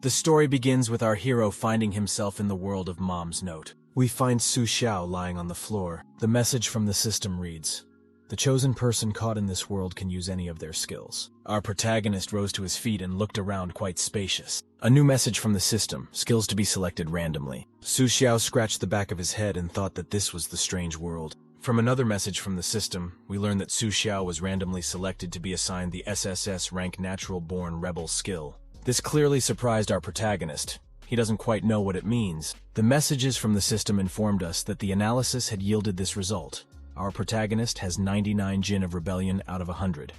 The story begins with our hero finding himself in the world of Mom's Note. We find Suxiao lying on the floor. The message from the system reads, "The chosen person caught in this world can use any of their skills." Our protagonist rose to his feet and looked around quite spacious. A new message from the system, skills to be selected randomly. Suxiao scratched the back of his head and thought that this was the strange world. From another message from the system, we learn that Suxiao was randomly selected to be assigned the SSS-rank natural-born rebel skill. This clearly surprised our protagonist. He doesn't quite know what it means. The messages from the system informed us that the analysis had yielded this result. Our protagonist has 99 Jin of rebellion out of 100,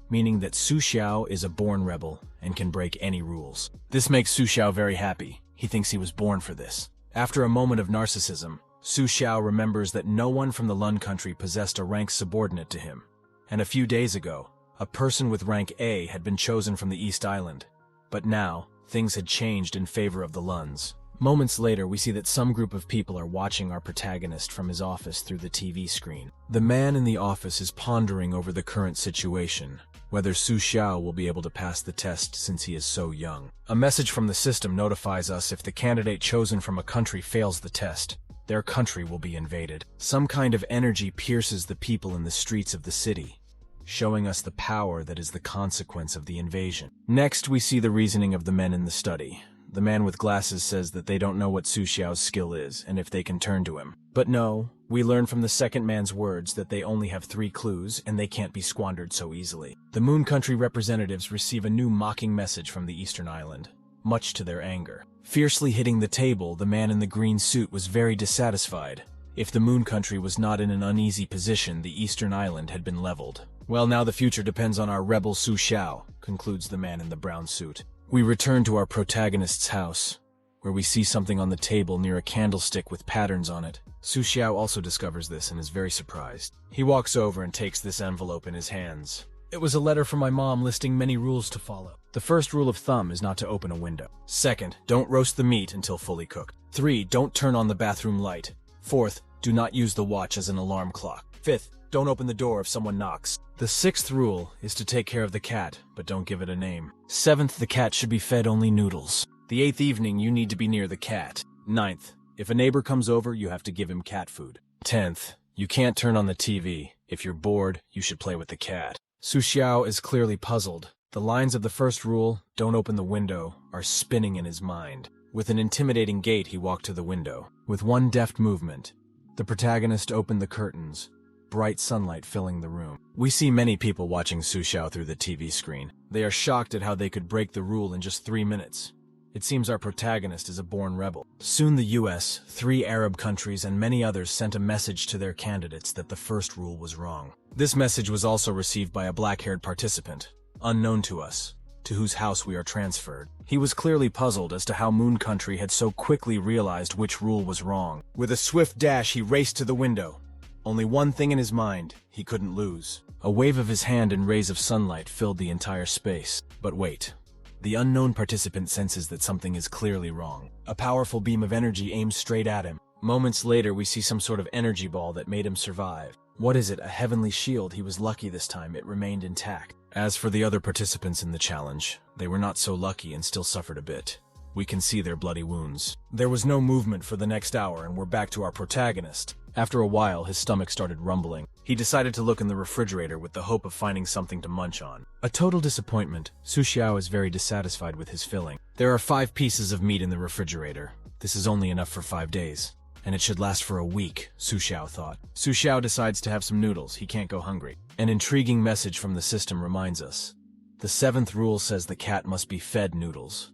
meaning that Suxiao is a born rebel and can break any rules. This makes Suxiao very happy. He thinks he was born for this. After a moment of narcissism, Suxiao remembers that no one from the Lun country possessed a rank subordinate to him. And a few days ago, a person with rank A had been chosen from the East Island. But now, things had changed in favor of the Luns. Moments later, we see that some group of people are watching our protagonist from his office through the TV screen. The man in the office is pondering over the current situation, whether Suxiao will be able to pass the test since he is so young. A message from the system notifies us if the candidate chosen from a country fails the test, their country will be invaded. Some kind of energy pierces the people in the streets of the city, showing us the power that is the consequence of the invasion. Next, we see the reasoning of the men in the study. The man with glasses says that they don't know what Suxiao's skill is, and if they can turn to him. But no, we learn from the second man's words that they only have 3 clues, and they can't be squandered so easily. The Moon Country representatives receive a new mocking message from the Eastern Island, much to their anger. Fiercely hitting the table, the man in the green suit was very dissatisfied. If the Moon Country was not in an uneasy position, the Eastern Island had been leveled. "Well, now the future depends on our rebel Suxiao," concludes the man in the brown suit. We return to our protagonist's house, where we see something on the table near a candlestick with patterns on it. Suxiao also discovers this and is very surprised. He walks over and takes this envelope in his hands. "It was a letter from my mom listing many rules to follow. The first rule of thumb is not to open a window. Second, don't roast the meat until fully cooked. 3, don't turn on the bathroom light. 4th, do not use the watch as an alarm clock. 5th, don't open the door if someone knocks. The 6th rule is to take care of the cat, but don't give it a name. 7th, the cat should be fed only noodles. The 8th evening, you need to be near the cat. 9th, if a neighbor comes over, you have to give him cat food. 10th, you can't turn on the TV. If you're bored, you should play with the cat." Suxiao is clearly puzzled. The lines of the first rule, "Don't open the window," are spinning in his mind. With an intimidating gait, he walked to the window. With one deft movement, the protagonist opened the curtains, bright sunlight filling the room. We see many people watching Suxiao through the TV screen. They are shocked at how they could break the rule in just 3 minutes. It seems our protagonist is a born rebel. Soon the US, 3 Arab countries, and many others sent a message to their candidates that the first rule was wrong. This message was also received by a black-haired participant, unknown to us, to whose house we are transferred. He was clearly puzzled as to how Moon Country had so quickly realized which rule was wrong. With a swift dash, he raced to the window. Only one thing in his mind, he couldn't lose. A wave of his hand and rays of sunlight filled the entire space. But wait. The unknown participant senses that something is clearly wrong. A powerful beam of energy aims straight at him. Moments later, we see some sort of energy ball that made him survive. What is it? A heavenly shield? He was lucky this time. It remained intact. As for the other participants in the challenge, they were not so lucky and still suffered a bit. We can see their bloody wounds. There was no movement for the next hour, and we're back to our protagonist. After a while, his stomach started rumbling. He decided to look in the refrigerator with the hope of finding something to munch on. A total disappointment. Suxiao is very dissatisfied with his filling. There are 5 pieces of meat in the refrigerator. This is only enough for 5 days. And it should last for a week, Suxiao thought. Suxiao decides to have some noodles. He can't go hungry. An intriguing message from the system reminds us. The 7th rule says the cat must be fed noodles.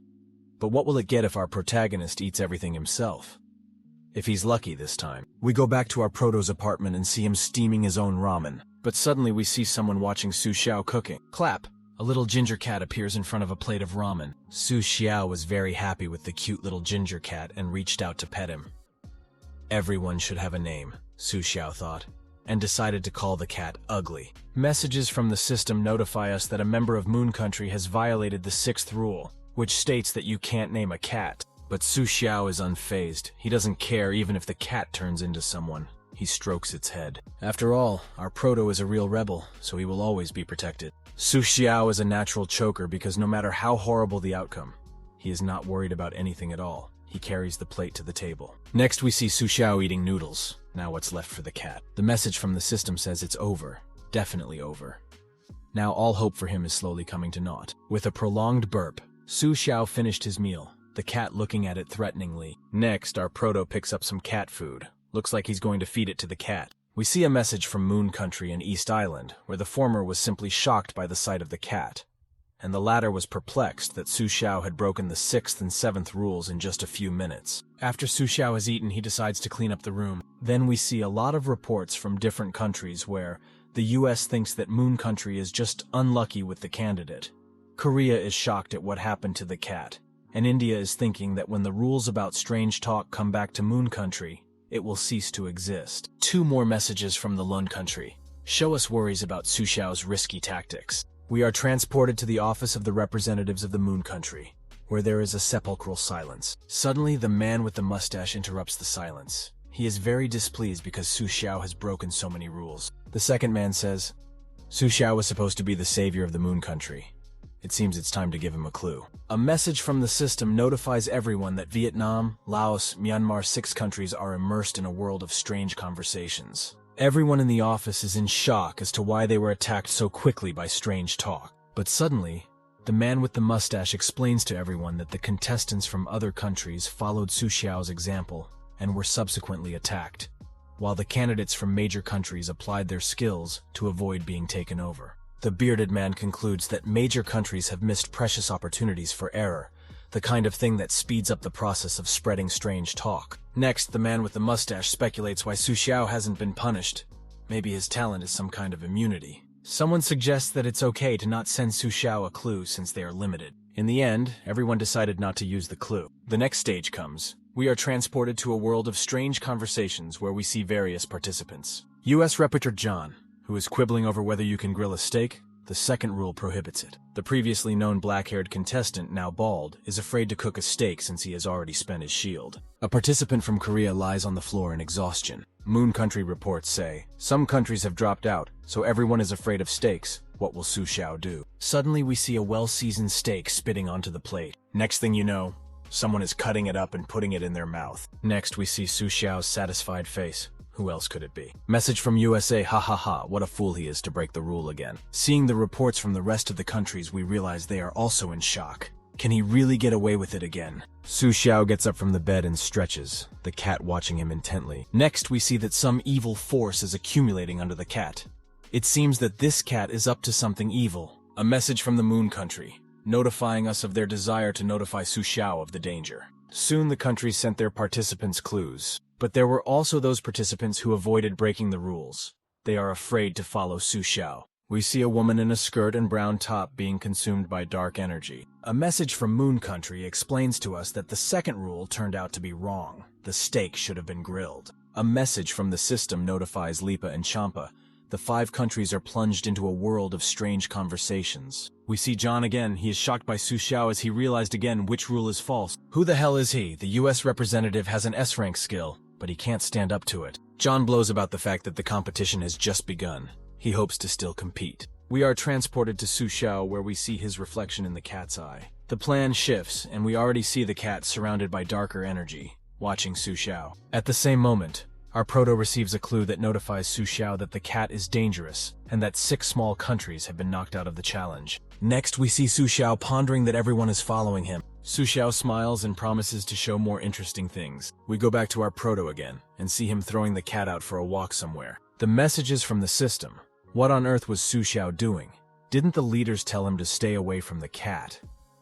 But what will it get if our protagonist eats everything himself? If he's lucky this time. We go back to our proto's apartment and see him steaming his own ramen. But suddenly we see someone watching Suxiao cooking. Clap! A little ginger cat appears in front of a plate of ramen. Suxiao was very happy with the cute little ginger cat and reached out to pet him. Everyone should have a name, Suxiao thought, and decided to call the cat Ugly. Messages from the system notify us that a member of Moon Country has violated the 6th rule, which states that you can't name a cat. But Suxiao is unfazed. He doesn't care even if the cat turns into someone. He strokes its head. After all, our proto is a real rebel, so he will always be protected. Suxiao is a natural choker because no matter how horrible the outcome, He is not worried about anything at all. He carries the plate to the table. Next, we see Suxiao eating noodles. Now what's left for the cat? The message from the system says it's over. Definitely over. Now all hope for him is slowly coming to naught. With a prolonged burp, Suxiao finished his meal, the cat looking at it threateningly. Next, our proto picks up some cat food. Looks like he's going to feed it to the cat. We see a message from Moon Country and East Island, where the former was simply shocked by the sight of the cat, and the latter was perplexed that Suxiao had broken the 6th and 7th rules in just a few minutes. After Suxiao has eaten, he decides to clean up the room. Then we see a lot of reports from different countries where the US thinks that Moon Country is just unlucky with the candidate. Korea is shocked at what happened to the cat, and India is thinking that when the rules about strange talk come back to Moon Country, it will cease to exist. 2 more messages from the Lun Country show us worries about Suxiao's risky tactics. We are transported to the office of the representatives of the Moon Country, where there is a sepulchral silence. Suddenly, the man with the mustache interrupts the silence. He is very displeased because Suxiao has broken so many rules. The second man says, Suxiao was supposed to be the savior of the Moon Country. It seems it's time to give him a clue. A message from the system notifies everyone that Vietnam, Laos, Myanmar, 6 countries are immersed in a world of strange conversations. Everyone in the office is in shock as to why they were attacked so quickly by strange talk. But suddenly, the man with the mustache explains to everyone that the contestants from other countries followed Suxiao's example and were subsequently attacked, while the candidates from major countries applied their skills to avoid being taken over. The bearded man concludes that major countries have missed precious opportunities for error, the kind of thing that speeds up the process of spreading strange talk. Next, the man with the mustache speculates why Suxiao hasn't been punished. Maybe his talent is some kind of immunity. Someone suggests that it's okay to not send Suxiao a clue since they are limited. In the end, everyone decided not to use the clue. The next stage comes. We are transported to a world of strange conversations where we see various participants. U.S. Reporter John, who is quibbling over whether you can grill a steak. The second rule prohibits it. The previously known black-haired contestant, now bald, is afraid to cook a steak since he has already spent his shield. A participant from Korea lies on the floor in exhaustion. Moon Country reports say, some countries have dropped out, so everyone is afraid of steaks. What will Suxiao do? Suddenly we see a well-seasoned steak spitting onto the plate. Next thing you know, someone is cutting it up and putting it in their mouth. Next we see Suxiao's satisfied face. Who else could it be? Message from USA, ha ha ha, what a fool he is to break the rule again. Seeing the reports from the rest of the countries, we realize they are also in shock. Can he really get away with it again? Suxiao gets up from the bed and stretches, the cat watching him intently. Next, we see that some evil force is accumulating under the cat. It seems that this cat is up to something evil. A message from the Moon Country, notifying us of their desire to notify Suxiao of the danger. Soon the countries sent their participants clues. But there were also those participants who avoided breaking the rules. They are afraid to follow Suxiao. We see a woman in a skirt and brown top being consumed by dark energy. A message from Moon Country explains to us that the second rule turned out to be wrong. The steak should have been grilled. A message from the system notifies Lipa and Champa. The 5 countries are plunged into a world of strange conversations. We see John again. He is shocked by Suxiao as he realized again which rule is false. Who the hell is he? The US representative has an S-rank skill, but he can't stand up to it. John blows about the fact that the competition has just begun. He hopes to still compete. We are transported to Suxiao where we see his reflection in the cat's eye. The plan shifts, and we already see the cat surrounded by darker energy, watching Suxiao. At the same moment, our proto receives a clue that notifies Suxiao that the cat is dangerous, and that 6 small countries have been knocked out of the challenge. Next, we see Suxiao pondering that everyone is following him. Suxiao smiles and promises to show more interesting things. We go back to our proto again, and see him throwing the cat out for a walk somewhere. The messages from the system. What on earth was Suxiao doing? Didn't the leaders tell him to stay away from the cat?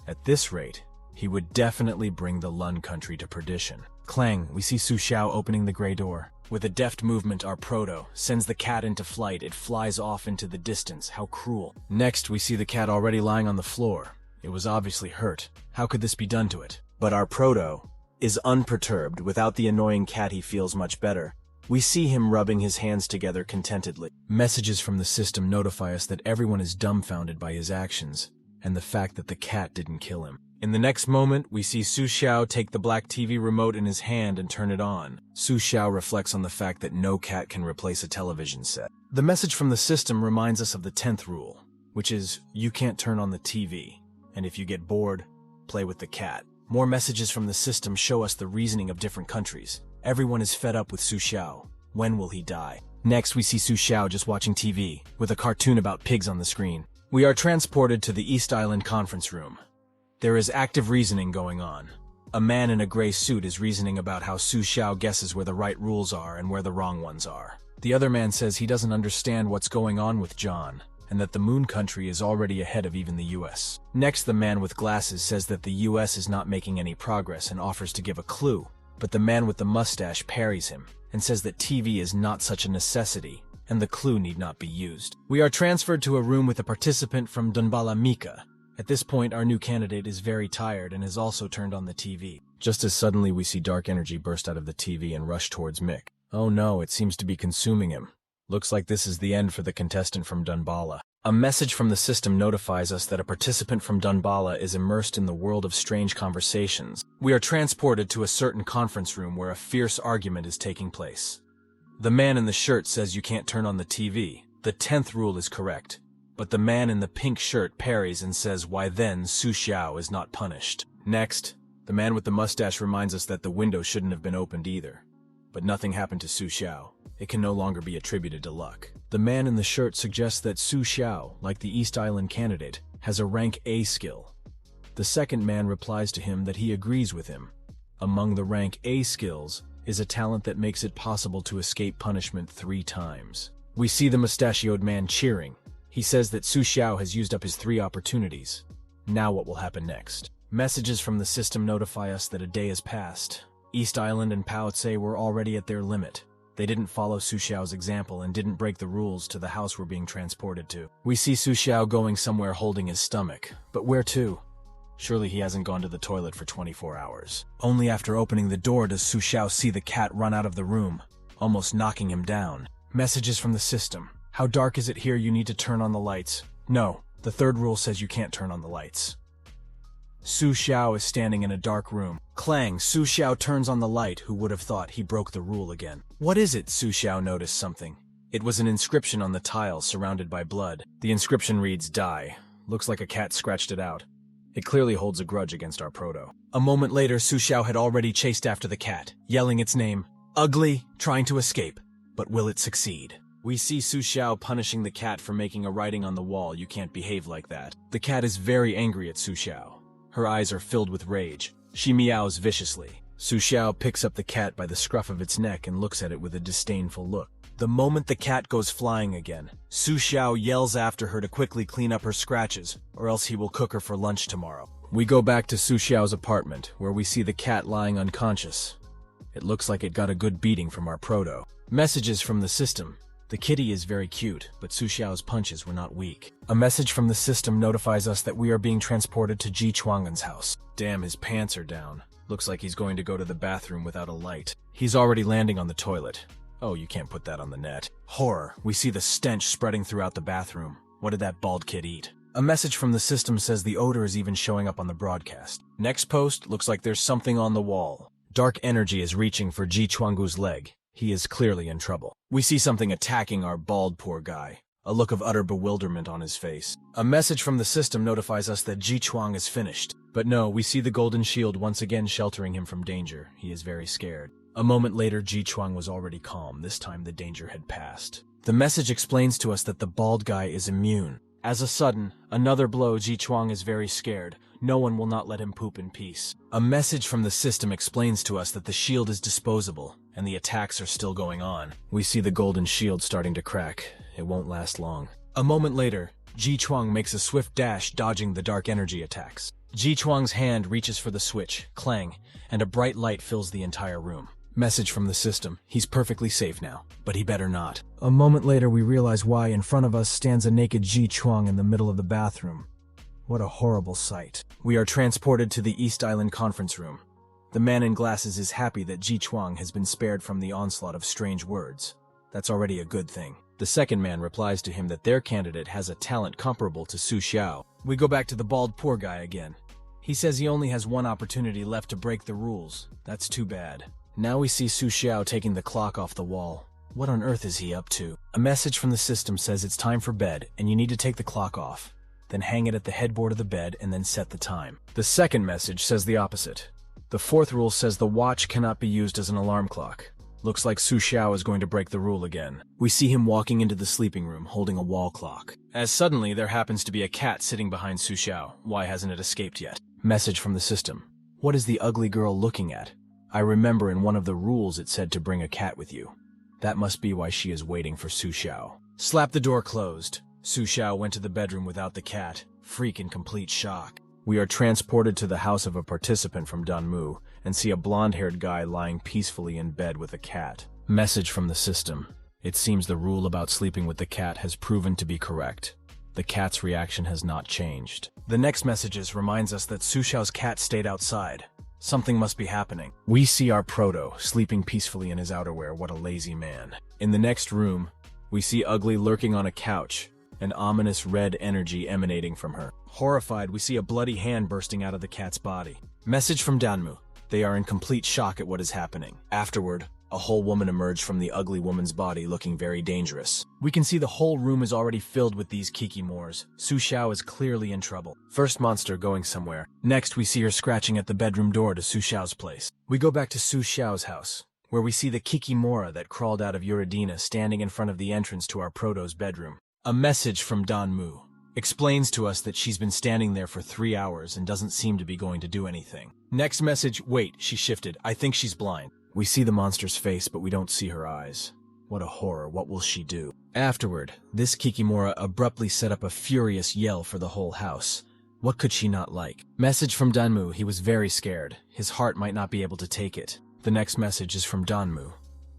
At this rate, he would definitely bring the Lun Country to perdition. Clang, we see Suxiao opening the gray door. With a deft movement, our proto sends the cat into flight. It flies off into the distance. How cruel. Next, we see the cat already lying on the floor. It was obviously hurt. How could this be done to it? But our proto is unperturbed. Without the annoying cat, he feels much better. We see him rubbing his hands together contentedly. Messages from the system notify us that everyone is dumbfounded by his actions, and the fact that the cat didn't kill him. In the next moment, we see Suxiao take the black TV remote in his hand and turn it on. Suxiao reflects on the fact that no cat can replace a television set. The message from the system reminds us of the 10th rule, which is, you can't turn on the TV, and if you get bored, Play with the cat. More messages from the system show us the reasoning of different countries. Everyone is fed up with Suxiao. When will he die? Next, we see Suxiao just watching TV, with a cartoon about pigs on the screen. We are transported to the East Island conference room. There is active reasoning going on. A man in a gray suit is reasoning about how Suxiao guesses where the right rules are and where the wrong ones are. The other man says he doesn't understand what's going on with John, and that the moon country is already ahead of even the US. Next, the man with glasses says that the US is not making any progress and offers to give a clue, but the man with the mustache parries him and says that TV is not such a necessity, and the clue need not be used. We are transferred to a room with a participant from Donbala Mika. At this point, our new candidate is very tired and has also turned on the TV. Just as suddenly, we see dark energy burst out of the TV and rush towards Mick. Oh no, it seems to be consuming him. Looks like this is the end for the contestant from Donbala. A message from the system notifies us that a participant from Donbala is immersed in the world of strange conversations. We are transported to a certain conference room where a fierce argument is taking place. The man in the shirt says you can't turn on the TV. The 10th rule is correct. But the man in the pink shirt parries and says why then Suxiao is not punished. Next, the man with the mustache reminds us that the window shouldn't have been opened either. But nothing happened to Suxiao. It can no longer be attributed to luck. The man in the shirt suggests that Suxiao, like the East Island candidate, has a rank A skill. The second man replies to him that he agrees with him. Among the rank A skills is a talent that makes it possible to escape punishment 3 times. We see the mustachioed man cheering. He says that Suxiao has used up his 3 opportunities. Now what will happen next? Messages from the system notify us that a day has passed. East Island and Paotse were already at their limit. They didn't follow Suxiao's example and didn't break the rules to the house we're being transported to. We see Suxiao going somewhere holding his stomach. But where to? Surely he hasn't gone to the toilet for 24 hours. Only after opening the door does Suxiao see the cat run out of the room, almost knocking him down. Messages from the system. How dark is it here? You need to turn on the lights. No, the 3rd rule says you can't turn on the lights. Suxiao is standing in a dark room. Clang, Suxiao turns on the light. Who would have thought he broke the rule again? What is it? Suxiao noticed something. It was an inscription on the tile surrounded by blood. The inscription reads, "Die." Looks like a cat scratched it out. It clearly holds a grudge against our proto. A moment later, Suxiao had already chased after the cat, yelling its name. Ugly, trying to escape. But will it succeed? We see Suxiao punishing the cat for making a writing on the wall, "You can't behave like that." The cat is very angry at Suxiao. Her eyes are filled with rage. She meows viciously. Suxiao picks up the cat by the scruff of its neck and looks at it with a disdainful look. The moment the cat goes flying again, Suxiao yells after her to quickly clean up her scratches, or else he will cook her for lunch tomorrow. We go back to Suxiao's apartment, where we see the cat lying unconscious. It looks like it got a good beating from our proto. Messages from the system. The kitty is very cute, but Suxiao's punches were not weak. A message from the system notifies us that we are being transported to Ji Chuangen's house. Damn, his pants are down. Looks like he's going to go to the bathroom without a light. He's already landing on the toilet. Oh, you can't put that on the net. Horror. We see the stench spreading throughout the bathroom. What did that bald kid eat? A message from the system says the odor is even showing up on the broadcast. Next post looks like there's something on the wall. Dark energy is reaching for Ji Chuangu's leg. He is clearly in trouble. We see something attacking our bald poor guy, a look of utter bewilderment on his face. A message from the system notifies us that Ji Chuang is finished. But no, we see the golden shield once again sheltering him from danger. He is very scared. A moment later, Ji Chuang was already calm. This time the danger had passed. The message explains to us that the bald guy is immune. As a sudden, another blow, Ji Chuang is very scared. No one will not let him poop in peace. A message from the system explains to us that the shield is disposable, and the attacks are still going on. We see the golden shield starting to crack. It won't last long. A moment later, Ji Chuang makes a swift dash, dodging the dark energy attacks. Ji Chuang's hand reaches for the switch, clang, and a bright light fills the entire room. Message from the system. He's perfectly safe now, but he better not. A moment later, we realize why in front of us stands a naked Ji Chuang in the middle of the bathroom. What a horrible sight. We are transported to the East Island conference room. The man in glasses is happy that Ji Chuang has been spared from the onslaught of strange words. That's already a good thing. The second man replies to him that their candidate has a talent comparable to Suxiao. We go back to the bald poor guy again. He says he only has one opportunity left to break the rules. That's too bad. Now we see Suxiao taking the clock off the wall. What on earth is he up to? A message from the system says it's time for bed, and you need to take the clock off. then hang it at the headboard of the bed, and then set the time. The second message says the opposite. The fourth rule says the watch cannot be used as an alarm clock. Looks like Suxiao is going to break the rule again. We see him walking into the sleeping room holding a wall clock. As suddenly there happens to be a cat sitting behind Suxiao. Why hasn't it escaped yet? Message from the system. What is the ugly girl looking at? I remember in one of the rules it said to bring a cat with you. That must be why she is waiting for Suxiao. Slap the door closed. Suxiao went to the bedroom without the cat, freak in complete shock. We are transported to the house of a participant from Danmu and see a blonde-haired guy lying peacefully in bed with a cat. Message from the system. It seems the rule about sleeping with the cat has proven to be correct. The cat's reaction has not changed. The next messages reminds us that Suxiao's cat stayed outside. Something must be happening. We see our proto sleeping peacefully in his outerwear. What a lazy man. In the next room, we see Ugly lurking on a couch, an ominous red energy emanating from her. Horrified, we see a bloody hand bursting out of the cat's body. Message from Danmu. They are in complete shock at what is happening. Afterward, a whole woman emerged from the ugly woman's body looking very dangerous. We can see the whole room is already filled with these kikimores. Suxiao is clearly in trouble. First monster going somewhere. Next, we see her scratching at the bedroom door to Suxiao's place. We go back to Suxiao's house, where we see the kikimora that crawled out of Uridina standing in front of the entrance to our proto's bedroom. A message from Danmu explains to us that she's been standing there for 3 hours and doesn't seem to be going to do anything. Next message, wait, she shifted. I think she's blind. We see the monster's face, but we don't see her eyes. What a horror, what will she do? Afterward, this kikimora abruptly set up a furious yell for the whole house. What could she not like? Message from Danmu, he was very scared. His heart might not be able to take it. The next message is from Danmu.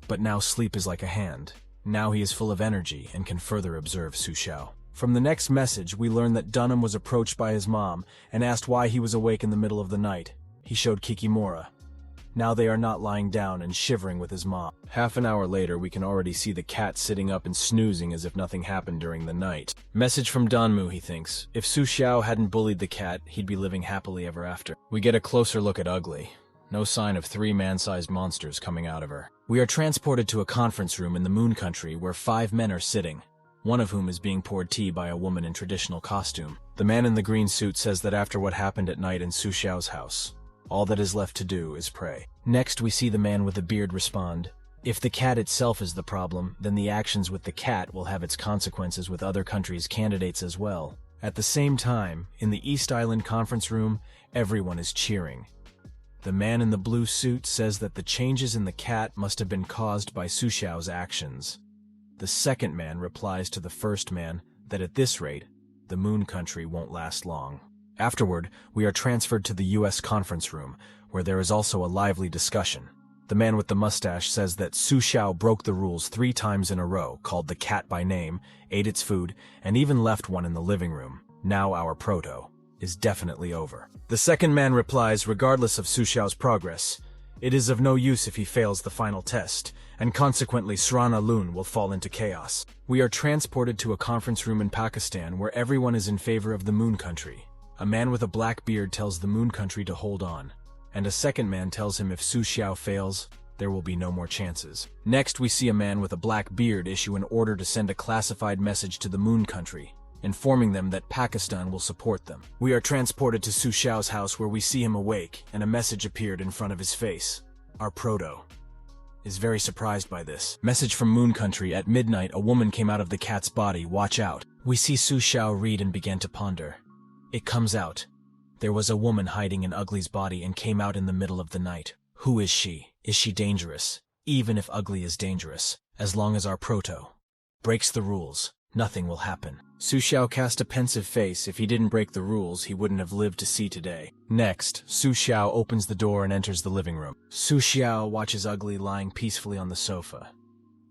But now sleep is like a hand. Now he is full of energy and can further observe Suxiao. From the next message, we learn that Dunham was approached by his mom and asked why he was awake in the middle of the night. He showed kikimora. Now they are not lying down and shivering with his mom. Half an hour later, we can already see the cat sitting up and snoozing as if nothing happened during the night. Message from Danmu, he thinks. If Suxiao hadn't bullied the cat, he'd be living happily ever after. We get a closer look at Ugly. No sign of 3 man-sized monsters coming out of her. We are transported to a conference room in the Moon Country where 5 men are sitting, one of whom is being poured tea by a woman in traditional costume. The man in the green suit says that after what happened at night in Suxiao's house, all that is left to do is pray. Next, we see the man with the beard respond, if the cat itself is the problem, then the actions with the cat will have its consequences with other countries' candidates as well. At the same time, in the East Island conference room, everyone is cheering. The man in the blue suit says that the changes in the cat must have been caused by Suxiao's actions. The second man replies to the first man that at this rate, the Moon Country won't last long. Afterward, we are transferred to the US conference room, where there is also a lively discussion. The man with the mustache says that Suxiao broke the rules 3 times in a row, called the cat by name, ate its food, and even left one in the living room. Now our proto is definitely over. The second man replies, regardless of Suxiao's progress, it is of no use if he fails the final test, and consequently Srana Lun will fall into chaos. We are transported to a conference room in Pakistan where everyone is in favor of the Moon Country. A man with a black beard tells the Moon Country to hold on, and a second man tells him if Suxiao fails, there will be no more chances. Next, we see a man with a black beard issue an order to send a classified message to the Moon Country, informing them that Pakistan will support them. We are transported to Suxiao's house where we see him awake, and a message appeared in front of his face. Our proto is very surprised by this. Message from Moon Country, at midnight a woman came out of the cat's body, watch out. We see Suxiao read and began to ponder. It comes out. There was a woman hiding in Ugly's body and came out in the middle of the night. Who is she? Is she dangerous? Even if Ugly is dangerous, as long as our proto breaks the rules, nothing will happen. Suxiao cast a pensive face. If he didn't break the rules, he wouldn't have lived to see today. Next, Suxiao opens the door and enters the living room. Suxiao watches Ugly lying peacefully on the sofa.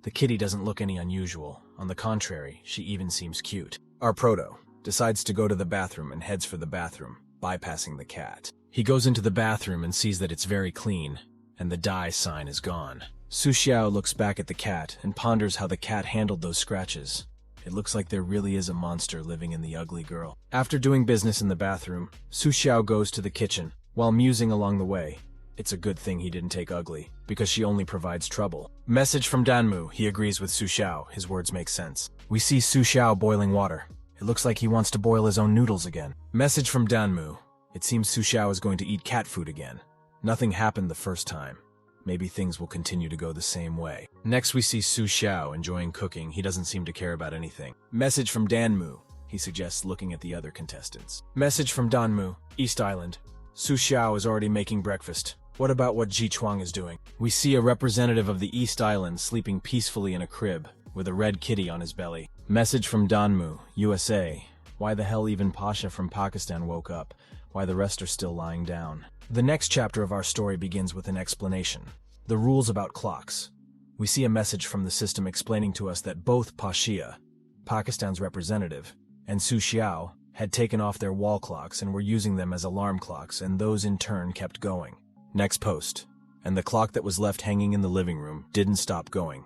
The kitty doesn't look any unusual. On the contrary, she even seems cute. Our proto decides to go to the bathroom and heads for the bathroom, bypassing the cat. He goes into the bathroom and sees that it's very clean, and the die sign is gone. Suxiao looks back at the cat and ponders how the cat handled those scratches. It looks like there really is a monster living in the Ugly girl. After doing business in the bathroom, Suxiao goes to the kitchen, while musing along the way. It's a good thing he didn't take Ugly, because she only provides trouble. Message from Danmu, he agrees with Suxiao, his words make sense. We see Suxiao boiling water. It looks like he wants to boil his own noodles again. Message from Danmu. It seems Suxiao is going to eat cat food again. Nothing happened the first time. Maybe things will continue to go the same way. Next we see Suxiao enjoying cooking. He doesn't seem to care about anything. Message from Danmu. He suggests looking at the other contestants. Message from Danmu, East Island. Suxiao is already making breakfast. What about what Ji Chuang is doing? We see a representative of the East Island sleeping peacefully in a crib, with a red kitty on his belly. Message from Danmu, USA. Why the hell even Pasha from Pakistan woke up? Why the rest are still lying down? The next chapter of our story begins with an explanation. The rules about clocks. We see a message from the system explaining to us that both Pasha, Pakistan's representative, and Suxiao had taken off their wall clocks and were using them as alarm clocks, and those in turn kept going. Next post. And the clock that was left hanging in the living room didn't stop going.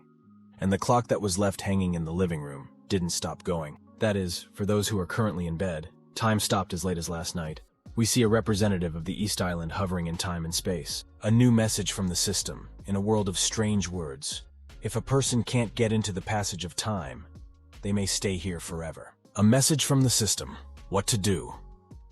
And the clock that was left hanging in the living room didn't stop going. That is, for those who are currently in bed, time stopped as late as last night. We see a representative of the East Island hovering in time and space. A new message from the system, in a world of strange words. If a person can't get into the passage of time, they may stay here forever. A message from the system. What to do?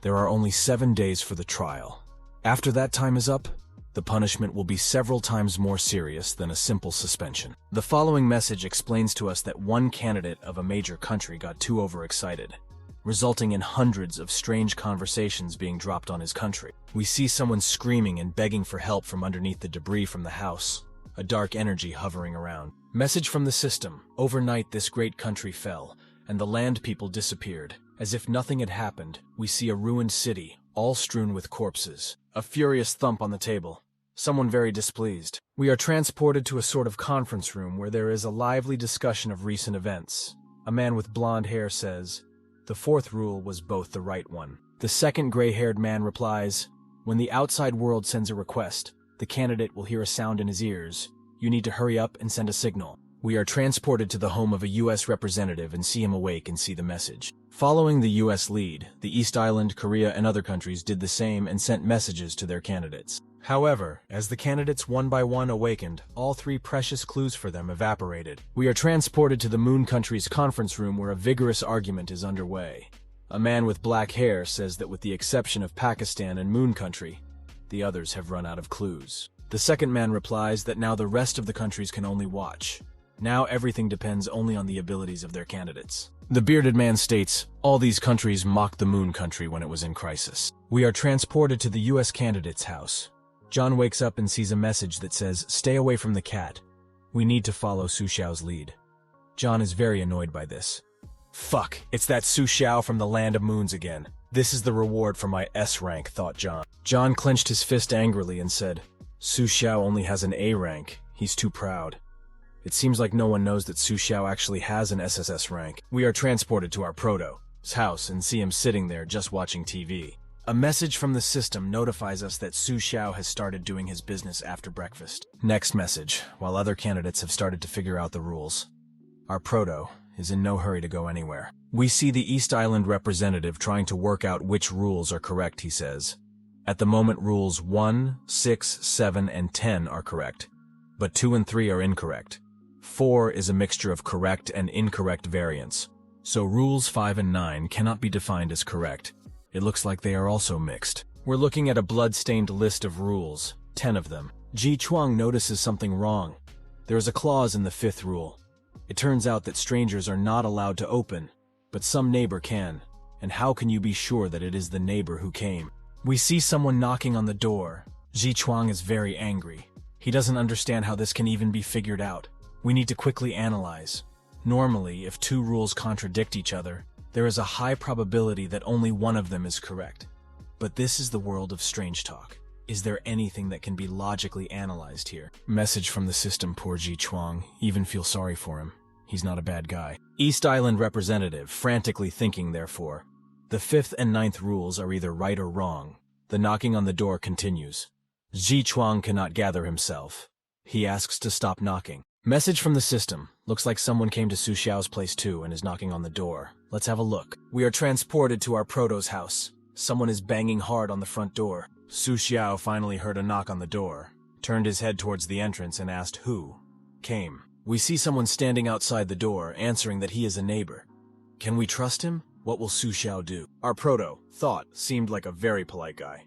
There are only 7 days for the trial. After that time is up, the punishment will be several times more serious than a simple suspension. The following message explains to us that one candidate of a major country got too overexcited, resulting in hundreds of strange conversations being dropped on his country. We see someone screaming and begging for help from underneath the debris from the house, a dark energy hovering around. Message from the system. Overnight this great country fell, and the land people disappeared. As if nothing had happened, we see a ruined city, all strewn with corpses. A furious thump on the table. Someone very displeased. We are transported to a sort of conference room where there is a lively discussion of recent events. A man with blonde hair says, "The fourth rule was both the right one." The second gray-haired man replies, "When the outside world sends a request, the candidate will hear a sound in his ears. You need to hurry up and send a signal." We are transported to the home of a U.S. representative and see him awake and see the message. Following the U.S. lead, the East Island, Korea, and other countries did the same and sent messages to their candidates. However, as the candidates one by one awakened, all 3 precious clues for them evaporated. We are transported to the Moon Country's conference room where a vigorous argument is underway. A man with black hair says that with the exception of Pakistan and Moon Country, the others have run out of clues. The second man replies that now the rest of the countries can only watch. Now everything depends only on the abilities of their candidates. The bearded man states, all these countries mocked the Moon Country when it was in crisis. We are transported to the U.S. candidate's house. John wakes up and sees a message that says, "Stay away from the cat. We need to follow Suxiao's lead." John is very annoyed by this. Fuck, it's that Suxiao from the land of moons again. This is the reward for my S rank, thought John. John clenched his fist angrily and said, "Suxiao only has an A rank. He's too proud." It seems like no one knows that Suxiao actually has an SSS rank. We are transported to our proto's house and see him sitting there just watching TV. A message from the system notifies us that Suxiao has started doing his business after breakfast. Next message, while other candidates have started to figure out the rules. Our proto is in no hurry to go anywhere. We see the East Island representative trying to work out which rules are correct, he says. At the moment, rules 1, 6, 7, and 10 are correct, but 2 and 3 are incorrect. 4 is a mixture of correct and incorrect variants, so rules 5 and 9 cannot be defined as correct. It looks like they are also mixed. We're looking at a blood-stained list of rules, 10 of them. Ji Chuang notices something wrong. There is a clause in the 5th rule. It turns out that strangers are not allowed to open, but some neighbor can. And how can you be sure that it is the neighbor who came? We see someone knocking on the door. Ji Chuang is very angry. He doesn't understand how this can even be figured out. We need to quickly analyze. Normally, if 2 rules contradict each other, there is a high probability that only one of them is correct. But this is the world of strange talk. Is there anything that can be logically analyzed here? Message from the system, poor Ji Chuang. Even feel sorry for him. He's not a bad guy. East Island representative, frantically thinking, therefore. The 5th and 9th rules are either right or wrong. The knocking on the door continues. Ji Chuang cannot gather himself. He asks to stop knocking. Message from the system. Looks like someone came to Suxiao's place too and is knocking on the door. Let's have a look. We are transported to our proto's house. Someone is banging hard on the front door. Suxiao finally heard a knock on the door, turned his head towards the entrance and asked who came. We see someone standing outside the door, answering that he is a neighbor. Can we trust him? What will Suxiao do? Our proto, thought, seemed like a very polite guy.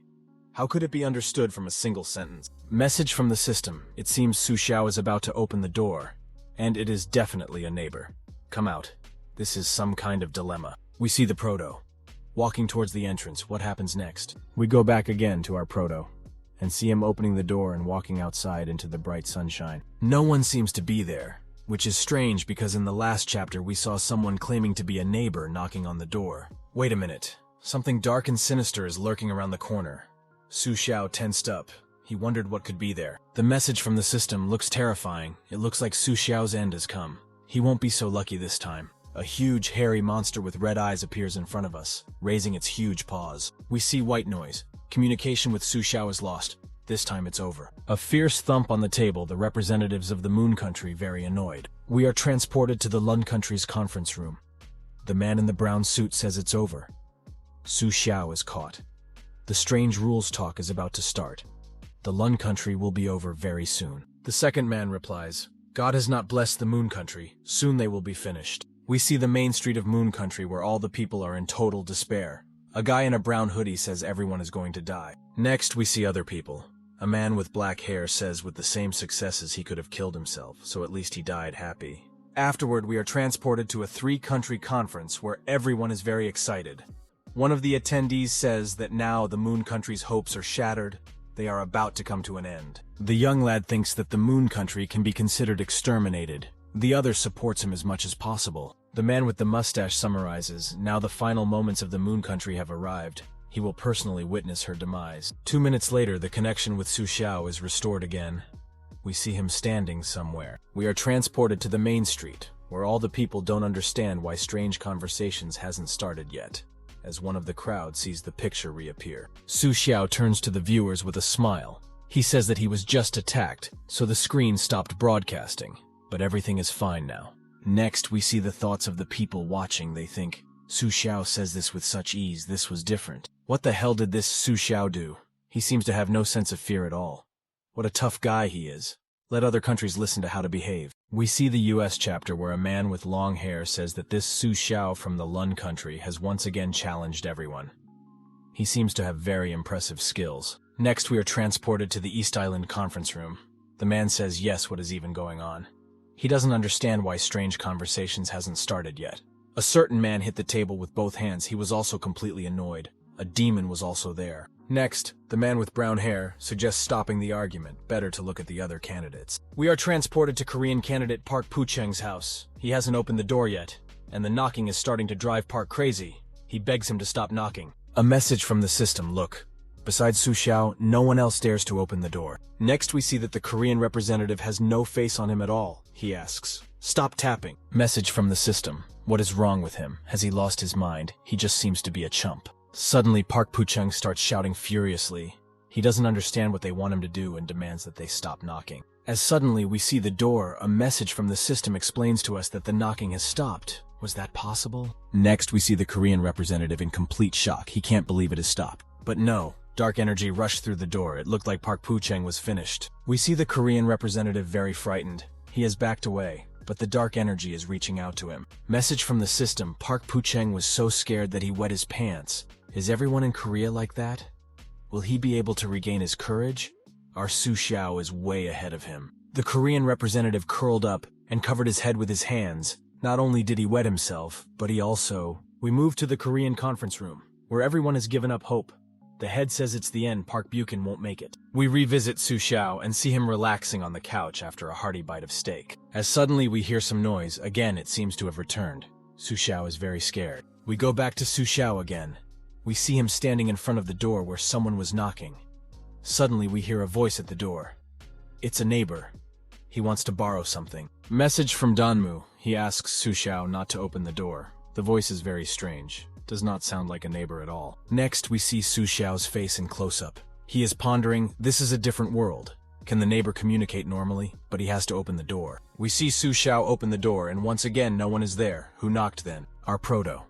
How could it be understood from a single sentence? Message from the system. It seems Suxiao is about to open the door, and it is definitely a neighbor. Come out. This is some kind of dilemma. We see the proto walking towards the entrance. What happens next? We go back again to our proto and see him opening the door and walking outside into the bright sunshine. No one seems to be there, which is strange because in the last chapter we saw someone claiming to be a neighbor knocking on the door. Wait a minute. Something dark and sinister is lurking around the corner. Suxiao tensed up. He wondered what could be there. The message from the system looks terrifying. It looks like Suxiao's end has come. He won't be so lucky this time. A huge, hairy monster with red eyes appears in front of us, raising its huge paws. We see white noise. Communication with Suxiao is lost. This time it's over. A fierce thump on the table, the representatives of the Moon Country very annoyed. We are transported to the Lun Country's conference room. The man in the brown suit says it's over. Suxiao is caught. The strange rules talk is about to start. The Lun Country will be over very soon. The second man replies, God has not blessed the Moon Country. Soon they will be finished. We see the main street of Moon Country where all the people are in total despair. A guy in a brown hoodie says everyone is going to die. Next, we see other people. A man with black hair says with the same successes he could have killed himself, so at least he died happy. Afterward, we are transported to a three-country conference where everyone is very excited. One of the attendees says that now the Moon Country's hopes are shattered. They are about to come to an end. The young lad thinks that the Moon Country can be considered exterminated. The other supports him as much as possible. The man with the mustache summarizes, now the final moments of the Moon Country have arrived. He will personally witness her demise. 2 minutes later, the connection with Suxiao is restored again. We see him standing somewhere. We are transported to the main street, where all the people don't understand why strange conversations hasn't started yet, as one of the crowd sees the picture reappear. Suxiao turns to the viewers with a smile. He says that he was just attacked, so the screen stopped broadcasting, but everything is fine now. Next, we see the thoughts of the people watching. They think, Suxiao says this with such ease, this was different. What the hell did this Suxiao do? He seems to have no sense of fear at all. What a tough guy he is. Let other countries listen to how to behave. We see the US chapter where a man with long hair says that this Suxiao from the Lun Country has once again challenged everyone. He seems to have very impressive skills. Next, we are transported to the East Island conference room. The man says yes, what is even going on? He doesn't understand why strange conversations hasn't started yet. A certain man hit the table with both hands. He was also completely annoyed. A demon was also there. Next, the man with brown hair suggests stopping the argument. Better to look at the other candidates. We are transported to Korean candidate Park Poo-cheng's house. He hasn't opened the door yet, and the knocking is starting to drive Park crazy. He begs him to stop knocking. A message from the system, look. Besides Suxiao, no one else dares to open the door. Next, we see that the Korean representative has no face on him at all. He asks, stop tapping. Message from the system. What is wrong with him? Has he lost his mind? He just seems to be a chump. Suddenly, Park Poo-cheng starts shouting furiously. He doesn't understand what they want him to do and demands that they stop knocking. As suddenly we see the door, a message from the system explains to us that the knocking has stopped. Was that possible? Next, we see the Korean representative in complete shock. He can't believe it has stopped. But no. Dark energy rushed through the door. It looked like Park Poo-cheng was finished. We see the Korean representative very frightened. He has backed away, but the dark energy is reaching out to him. Message from the system. Park Poo-cheng was so scared that he wet his pants. Is everyone in Korea like that? Will he be able to regain his courage? Our Suxiao is way ahead of him. The Korean representative curled up and covered his head with his hands. Not only did he wet himself, but he also... We move to the Korean conference room, where everyone has given up hope. The head says it's the end. Park Buchan won't make it. We revisit Suxiao and see him relaxing on the couch after a hearty bite of steak. As suddenly we hear some noise. Again, it seems to have returned. Suxiao is very scared. We go back to Suxiao again. We see him standing in front of the door where someone was knocking. Suddenly we hear a voice at the door. It's a neighbor. He wants to borrow something. Message from Danmu. He asks Suxiao not to open the door. The voice is very strange. Does not sound like a neighbor at all. Next, we see Suxiao's face in close-up. He is pondering, this is a different world. Can the neighbor communicate normally? But he has to open the door. We see Suxiao open the door, and once again no one is there. Who knocked then? Our proto.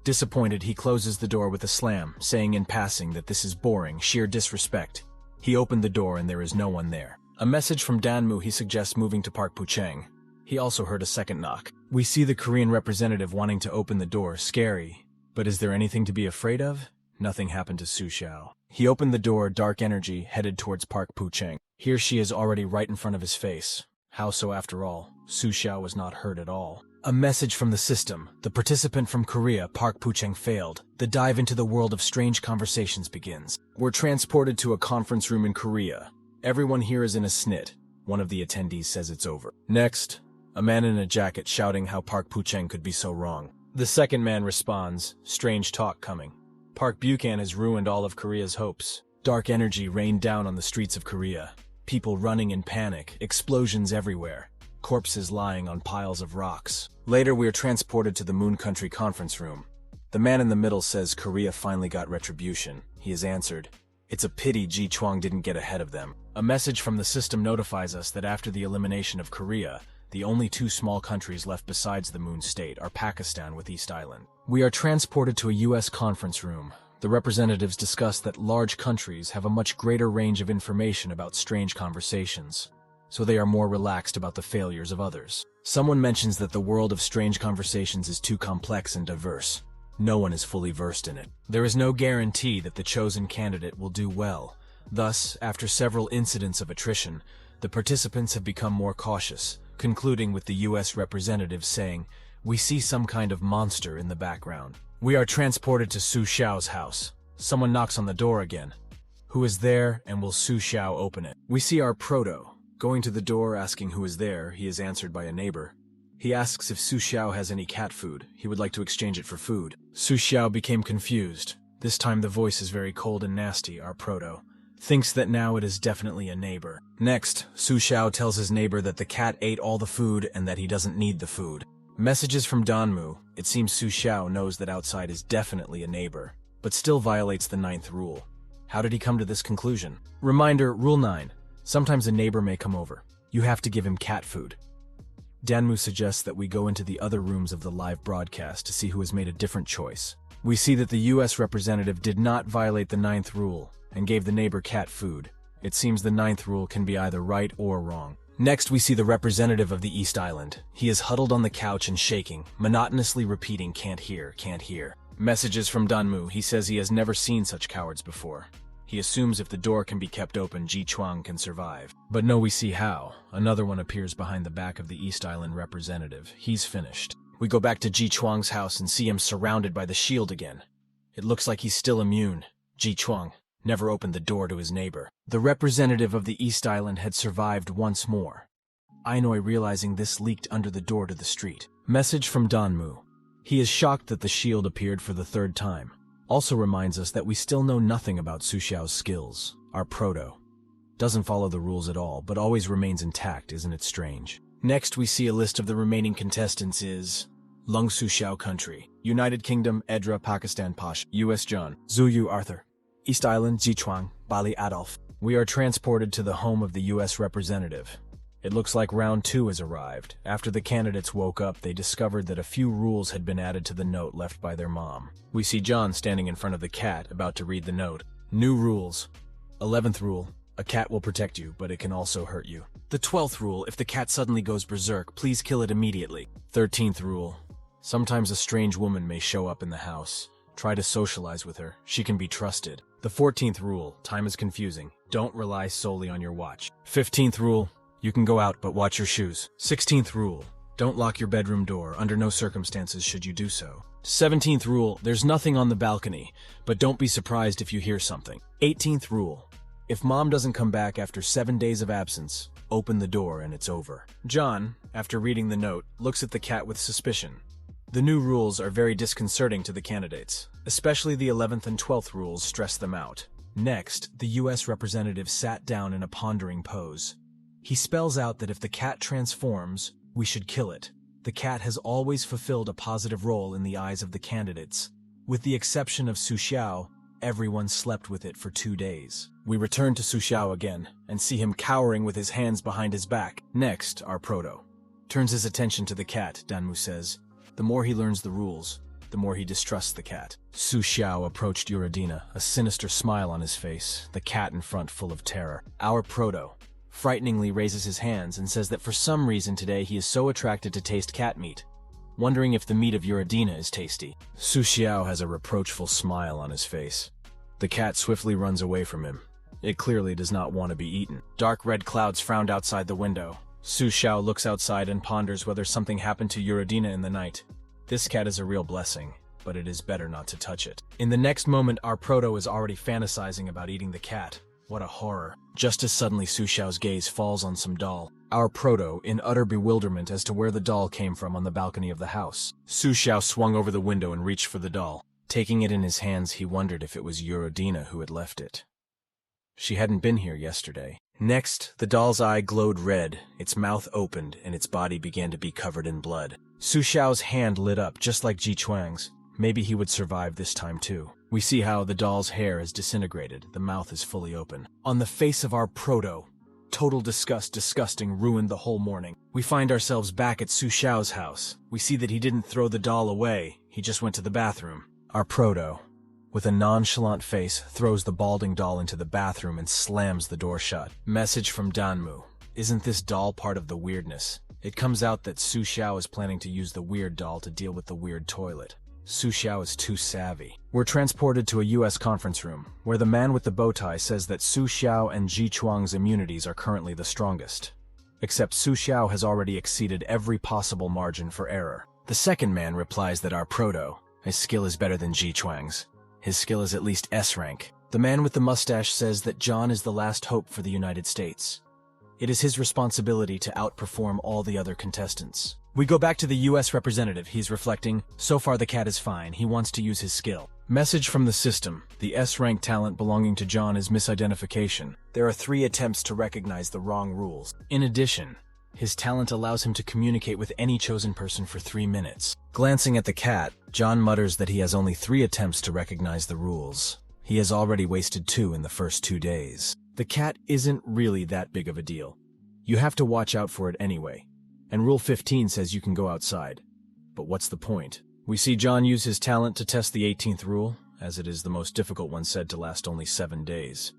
Disappointed, he closes the door with a slam, saying in passing that this is boring, sheer disrespect. He opened the door and there is no one there. A message from Danmu. He suggests moving to Park Poo-cheng. He also heard a second knock. We see the Korean representative wanting to open the door, scary. But is there anything to be afraid of? Nothing happened to Suxiao. He opened the door, dark energy, headed towards Park Pucheng. Here she is already right in front of his face. How so after all? Suxiao was not hurt at all. A message from the system. The participant from Korea, Park Pucheng, failed. The dive into the world of strange conversations begins. We're transported to a conference room in Korea. Everyone here is in a snit. One of the attendees says it's over. Next, a man in a jacket shouting how Park Pucheng could be so wrong. The second man responds, strange talk coming. Park Buchan has ruined all of Korea's hopes. Dark energy rained down on the streets of Korea. People running in panic, explosions everywhere. Corpses lying on piles of rocks. Later we are transported to the Moon Country conference room. The man in the middle says Korea finally got retribution. He is answered, it's a pity Ji Chuang didn't get ahead of them. A message from the system notifies us that after the elimination of Korea, the only two small countries left besides the Moon State are Pakistan with East Island. We are transported to a U.S. conference room. The representatives discuss that large countries have a much greater range of information about strange conversations, so they are more relaxed about the failures of others. Someone mentions that the world of strange conversations is too complex and diverse. No one is fully versed in it. There is no guarantee that the chosen candidate will do well. Thus, after several incidents of attrition, the participants have become more cautious, concluding with the U.S. representative saying, we see some kind of monster in the background. We are transported to Suxiao's house. Someone knocks on the door again. Who is there, and will Suxiao open it? We see our proto. Going to the door asking who is there, he is answered by a neighbor. He asks if Suxiao has any cat food. He would like to exchange it for food. Suxiao became confused. This time the voice is very cold and nasty, our proto. Thinks that now it is definitely a neighbor. Next, Suxiao tells his neighbor that the cat ate all the food and that he doesn't need the food. Messages from Danmu. It seems Suxiao knows that outside is definitely a neighbor, but still violates the 9th rule. How did he come to this conclusion? Reminder, Rule 9. Sometimes a neighbor may come over. You have to give him cat food. Danmu suggests that we go into the other rooms of the live broadcast to see who has made a different choice. We see that the U.S. representative did not violate the 9th rule and gave the neighbor cat food. It seems the 9th rule can be either right or wrong. Next, we see the representative of the East Island. He is huddled on the couch and shaking, monotonously repeating, can't hear, can't hear. Messages from Danmu. He says he has never seen such cowards before. He assumes if the door can be kept open, Ji Chuang can survive. But no, we see how. Another one appears behind the back of the East Island representative. He's finished. We go back to Ji Chuang's house and see him surrounded by the shield again. It looks like he's still immune. Ji Chuang never opened the door to his neighbor. The representative of the East Island had survived once more. Ainoy realizing this leaked under the door to the street. Message from Danmu. He is shocked that the shield appeared for the 3rd time. Also reminds us that we still know nothing about Suxiao's skills. Our proto doesn't follow the rules at all, but always remains intact, isn't it strange? Next, we see a list of the remaining contestants is Lung Suxiao Country, United Kingdom, Edra, Pakistan, Pasha, U.S. John, Zuyu Arthur, East Island, Ji Chuang, Bali Adolf. We are transported to the home of the U.S. representative. It looks like round 2 has arrived. After the candidates woke up, they discovered that a few rules had been added to the note left by their mom. We see John standing in front of the cat, about to read the note. New rules. 11th rule. A cat will protect you, but it can also hurt you. The 12th rule. If the cat suddenly goes berserk, please kill it immediately. 13th rule. Sometimes a strange woman may show up in the house. Try to socialize with her. She can be trusted. The 14th rule. Time is confusing. Don't rely solely on your watch. 15th rule. You can go out, but watch your shoes. 16th rule. Don't lock your bedroom door. Under no circumstances should you do so. 17th rule. There's nothing on the balcony, but don't be surprised if you hear something. 18th rule. If mom doesn't come back after 7 days of absence, open the door and it's over. John, after reading the note, looks at the cat with suspicion. The new rules are very disconcerting to the candidates. Especially the 11th and 12th rules stress them out. Next, the U.S. representative sat down in a pondering pose. He spells out that if the cat transforms, we should kill it. The cat has always fulfilled a positive role in the eyes of the candidates. With the exception of Suxiao, everyone slept with it for 2 days. We return to Suxiao again, and see him cowering with his hands behind his back. Next, our proto turns his attention to the cat, Danmu says. The more he learns the rules, the more he distrusts the cat. Suxiao approached Uradina, a sinister smile on his face, the cat in front full of terror. Our proto frighteningly raises his hands and says that for some reason today he is so attracted to taste cat meat. wondering if the meat of Uridina is tasty. Suxiao has a reproachful smile on his face. The cat swiftly runs away from him. It clearly does not want to be eaten. Dark red clouds frowned outside the window. Suxiao looks outside and ponders whether something happened to Uridina in the night. This cat is a real blessing, but it is better not to touch it. In the next moment, our proto is already fantasizing about eating the cat. What a horror. Just as suddenly Suxiao's gaze falls on some doll. Our proto, in utter bewilderment as to where the doll came from on the balcony of the house. Suxiao swung over the window and reached for the doll. Taking it in his hands, he wondered if it was Uridina who had left it. She hadn't been here yesterday. Next, the doll's eye glowed red, its mouth opened, and its body began to be covered in blood. Suxiao's hand lit up, just like Ji Chuang's. Maybe he would survive this time too. We see how the doll's hair is disintegrated, the mouth is fully open. On the face of our proto, total disgust, disgusting, ruined the whole morning. We find ourselves back at Suxiao's house. We see that he didn't throw the doll away, he just went to the bathroom. Our proto, with a nonchalant face, throws the balding doll into the bathroom and slams the door shut. Message from Danmu. Isn't this doll part of the weirdness? It comes out that Suxiao is planning to use the weird doll to deal with the weird toilet. Suxiao is too savvy. We're transported to a US conference room, where the man with the bow tie says that Suxiao and Ji Chuang's immunities are currently the strongest. Except Suxiao has already exceeded every possible margin for error. The second man replies that our proto, his skill is better than Ji Chuang's. His skill is at least S-rank. The man with the mustache says that John is the last hope for the United States. It is his responsibility to outperform all the other contestants. We go back to the US representative. He's reflecting, so far the cat is fine, he wants to use his skill. Message from the system. The S-rank talent belonging to John is misidentification. There are 3 attempts to recognize the wrong rules. In addition, his talent allows him to communicate with any chosen person for 3 minutes. Glancing at the cat, John mutters that he has only 3 attempts to recognize the rules. He has already wasted 2 in the first 2 days. The cat isn't really that big of a deal. You have to watch out for it anyway. And Rule 15 says you can go outside. But what's the point? We see John use his talent to test the 18th rule, as it is the most difficult one said to last only 7 days.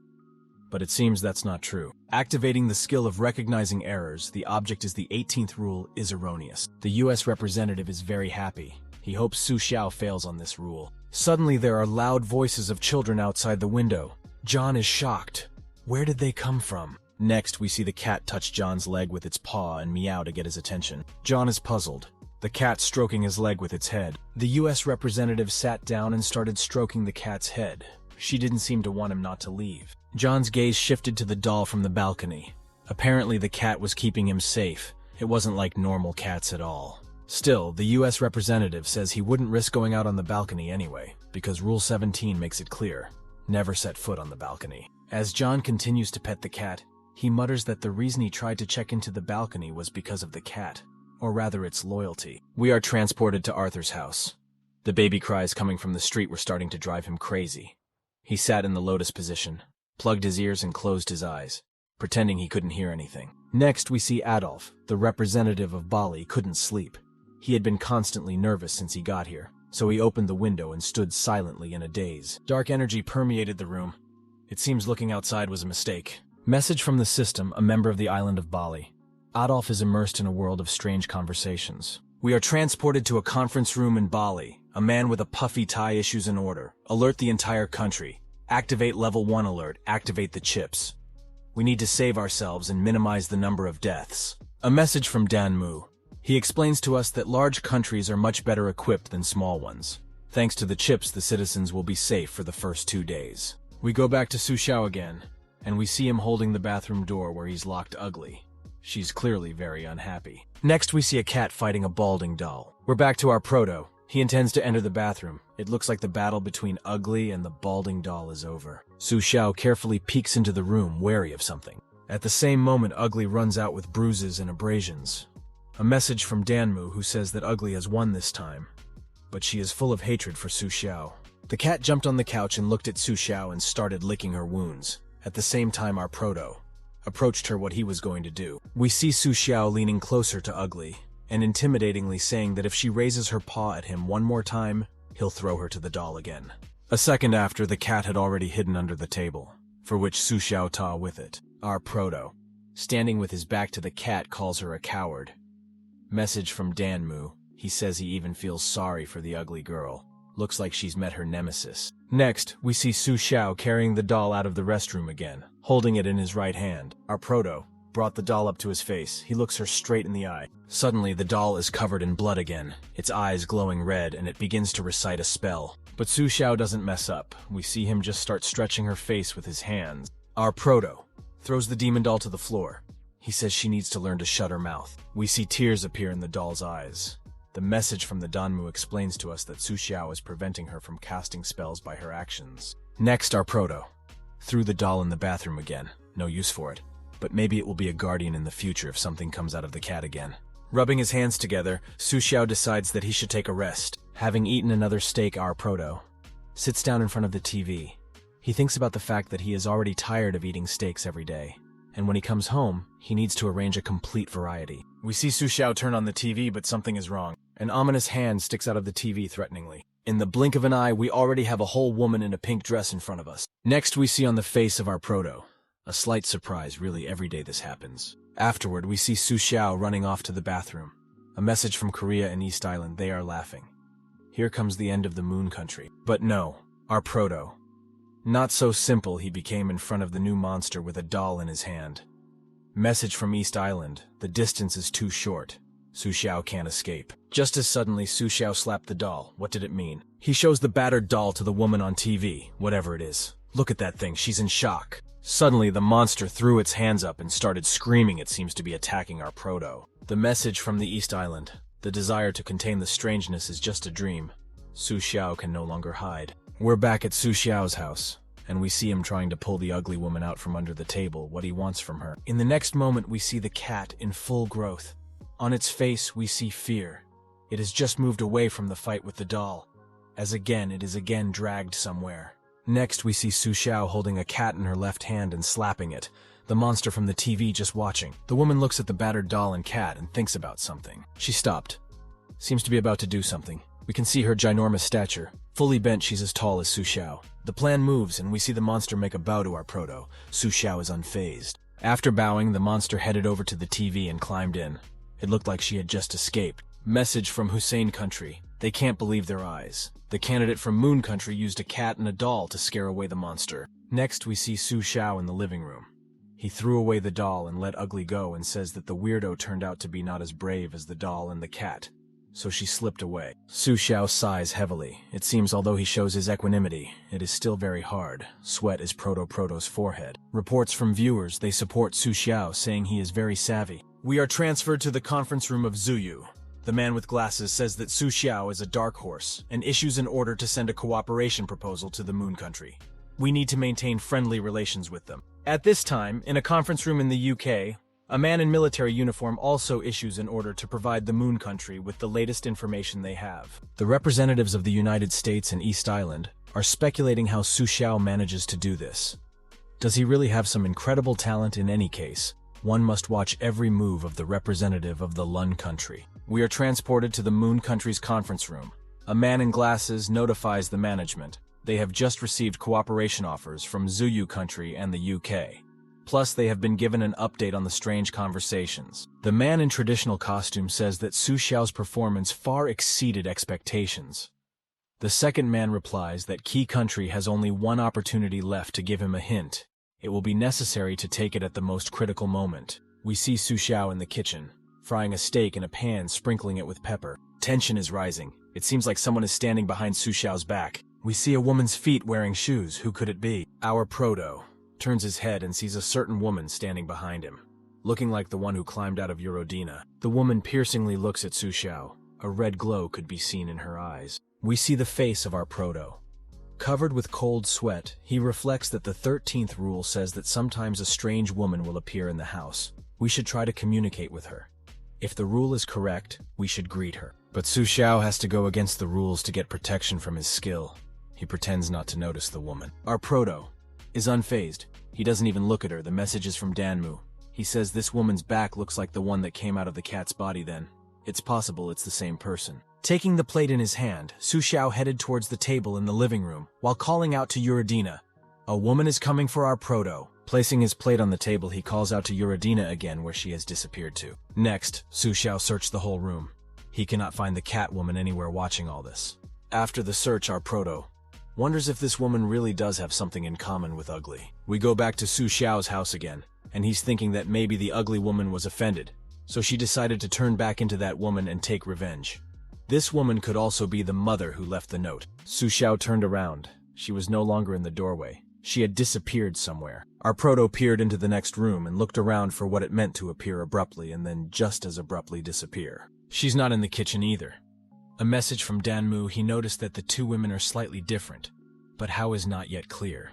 But it seems that's not true. Activating the skill of recognizing errors, the object is the 18th rule, is erroneous. The US representative is very happy. He hopes Suxiao fails on this rule. Suddenly there are loud voices of children outside the window. John is shocked. Where did they come from? Next, we see the cat touch John's leg with its paw and meow to get his attention. John is puzzled. The cat stroking his leg with its head. The US representative sat down and started stroking the cat's head. She didn't seem to want him not to leave. John's gaze shifted to the doll from the balcony. Apparently the cat was keeping him safe. It wasn't like normal cats at all. Still, the US representative says he wouldn't risk going out on the balcony anyway, because Rule 17 makes it clear. Never set foot on the balcony. As John continues to pet the cat, he mutters that the reason he tried to check into the balcony was because of the cat, or rather its loyalty. We are transported to Arthur's house. The baby cries coming from the street were starting to drive him crazy. He sat in the lotus position, plugged his ears and closed his eyes, pretending he couldn't hear anything. Next, we see Adolf, the representative of Bali, couldn't sleep. He had been constantly nervous since he got here, so he opened the window and stood silently in a daze. Dark energy permeated the room. It seems looking outside was a mistake. Message from the system, a member of the island of Bali. Adolf is immersed in a world of strange conversations. We are transported to a conference room in Bali. A man with a puffy tie issues an order. Alert the entire country. Activate level 1 alert. Activate the chips. We need to save ourselves and minimize the number of deaths. A message from Danmu. He explains to us that large countries are much better equipped than small ones. Thanks to the chips, the citizens will be safe for the first 2 days. We go back to Suxiao again, and we see him holding the bathroom door where he's locked Ugly. She's clearly very unhappy. Next, we see a cat fighting a balding doll. We're back to our proto. He intends to enter the bathroom. It looks like the battle between Ugly and the balding doll is over. Suxiao carefully peeks into the room, wary of something. At the same moment, Ugly runs out with bruises and abrasions. A message from Danmu, who says that Ugly has won this time, but she is full of hatred for Suxiao. The cat jumped on the couch and looked at Suxiao and started licking her wounds. At the same time, our proto approached her what he was going to do. We see Suxiao leaning closer to Ugly and intimidatingly saying that if she raises her paw at him one more time, he'll throw her to the doll again. A second after, the cat had already hidden under the table, for which Suxiao taw with it. Our proto, standing with his back to the cat, calls her a coward. Message from Danmu. He says he even feels sorry for the ugly girl. Looks like she's met her nemesis. Next, we see Suxiao carrying the doll out of the restroom again, holding it in his right hand. Our proto brought the doll up to his face. He looks her straight in the eye. Suddenly, the doll is covered in blood again, its eyes glowing red, and it begins to recite a spell. But Suxiao doesn't mess up. We see him just start stretching her face with his hands. Our proto throws the demon doll to the floor. He says she needs to learn to shut her mouth. We see tears appear in the doll's eyes. The message from the Danmu explains to us that Suxiao is preventing her from casting spells by her actions. Next, our proto threw the doll in the bathroom again. No use for it. But maybe it will be a guardian in the future if something comes out of the cat again. Rubbing his hands together, Suxiao decides that he should take a rest. Having eaten another steak, our proto sits down in front of the TV. He thinks about the fact that he is already tired of eating steaks every day. And when he comes home, he needs to arrange a complete variety. We see Suxiao turn on the TV, but something is wrong. An ominous hand sticks out of the TV threateningly. In the blink of an eye, we already have a whole woman in a pink dress in front of us. Next, we see on the face of our proto a slight surprise. Really, every day this happens. Afterward, we see Suxiao running off to the bathroom. A message from Korea and East Island. They are laughing. Here comes the end of the moon country. But no, our proto. Not so simple. He became in front of the new monster with a doll in his hand. Message from East Island. The distance is too short. Suxiao can't escape. Just as suddenly, Suxiao slapped the doll. What did it mean? He shows the battered doll to the woman on TV, whatever it is. Look at that thing. She's in shock. Suddenly, the monster threw its hands up and started screaming. It seems to be attacking our proto. The message from the East Island. The desire to contain the strangeness is just a dream. Suxiao can no longer hide. We're back at Suxiao's house, and we see him trying to pull the ugly woman out from under the table, what he wants from her. In the next moment, we see the cat in full growth. On its face, we see fear. It has just moved away from the fight with the doll, as again it is again dragged somewhere. Next, we see Suxiao holding a cat in her left hand and slapping it, the monster from the TV just watching. The woman looks at the battered doll and cat and thinks about something. She stopped. Seems to be about to do something. We can see her ginormous stature. Fully bent, she's as tall as Suxiao. The plan moves, and we see the monster make a bow to our proto. Suxiao is unfazed. After bowing, the monster headed over to the TV and climbed in. It looked like she had just escaped. Message from Hussein Country. They can't believe their eyes. The candidate from Moon Country used a cat and a doll to scare away the monster. Next, we see Suxiao in the living room. He threw away the doll and let Ugly go and says that the weirdo turned out to be not as brave as the doll and the cat, so she slipped away. Suxiao sighs heavily. It seems although he shows his equanimity, it is still very hard. Sweat is Proto's forehead. Reports from viewers, they support Suxiao, saying he is very savvy. We are transferred to the conference room of Zuyu. The man with glasses says that Suxiao is a dark horse and issues an order to send a cooperation proposal to the Moon Country. We need to maintain friendly relations with them. At this time, in a conference room in the UK, a man in military uniform also issues an order to provide the Moon Country with the latest information they have. The representatives of the United States and East Island are speculating how Suxiao manages to do this. Does he really have some incredible talent? In any case, one must watch every move of the representative of the Lun Country. We are transported to the Moon Country's conference room. A man in glasses notifies the management. They have just received cooperation offers from Zuyu Country and the UK. Plus, they have been given an update on the strange conversations. The man in traditional costume says that Suxiao's performance far exceeded expectations. The second man replies that Key Country has only one opportunity left to give him a hint. It will be necessary to take it at the most critical moment. We see Suxiao in the kitchen, frying a steak in a pan, sprinkling it with pepper. Tension is rising. It seems like someone is standing behind Suxiao's back. We see a woman's feet wearing shoes. Who could it be? Our proto turns his head and sees a certain woman standing behind him, looking like the one who climbed out of Eurodina. The woman piercingly looks at Suxiao. A red glow could be seen in her eyes. We see the face of our proto. Covered with cold sweat, he reflects that the 13th rule says that sometimes a strange woman will appear in the house. We should try to communicate with her. If the rule is correct, we should greet her. But Suxiao has to go against the rules to get protection from his skill. He pretends not to notice the woman. Our proto is unfazed. He doesn't even look at her. The message is from Danmu. He says this woman's back looks like the one that came out of the cat's body then. It's possible it's the same person. Taking the plate in his hand, Suxiao headed towards the table in the living room, while calling out to Eurodina. A woman is coming for our proto. Placing his plate on the table, he calls out to Eurodina again where she has disappeared to. Next, Suxiao searched the whole room. He cannot find the cat woman anywhere watching all this. After the search, our proto wonders if this woman really does have something in common with Ugly. We go back to Suxiao's house again, and he's thinking that maybe the ugly woman was offended, so she decided to turn back into that woman and take revenge. This woman could also be the mother who left the note. Suxiao turned around. She was no longer in the doorway. She had disappeared somewhere. Our proto peered into the next room and looked around for what it meant to appear abruptly and then just as abruptly disappear. She's not in the kitchen either. A message from Danmu. He noticed that the two women are slightly different, but how is not yet clear.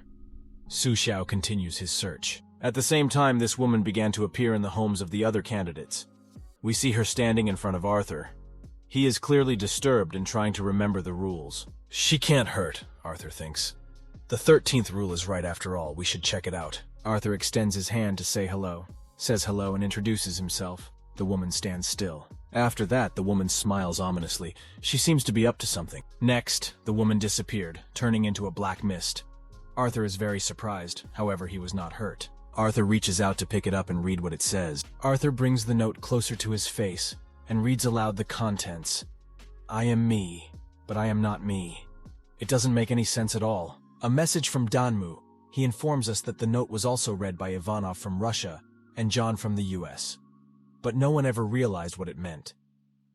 Suxiao continues his search. At the same time, this woman began to appear in the homes of the other candidates. We see her standing in front of Arthur. He is clearly disturbed and trying to remember the rules. She can't hurt, Arthur thinks. The 13th rule is right after all. We should check it out. Arthur extends his hand to say hello, says hello and introduces himself. The woman stands still. After that, the woman smiles ominously. She seems to be up to something. Next, the woman disappeared, turning into a black mist. Arthur is very surprised. However, he was not hurt. Arthur reaches out to pick it up and read what it says. Arthur brings the note closer to his face and reads aloud the contents. I am me, but I am not me. It doesn't make any sense at all. A message from Danmu. He informs us that the note was also read by Ivanov from Russia and John from the US. But no one ever realized what it meant.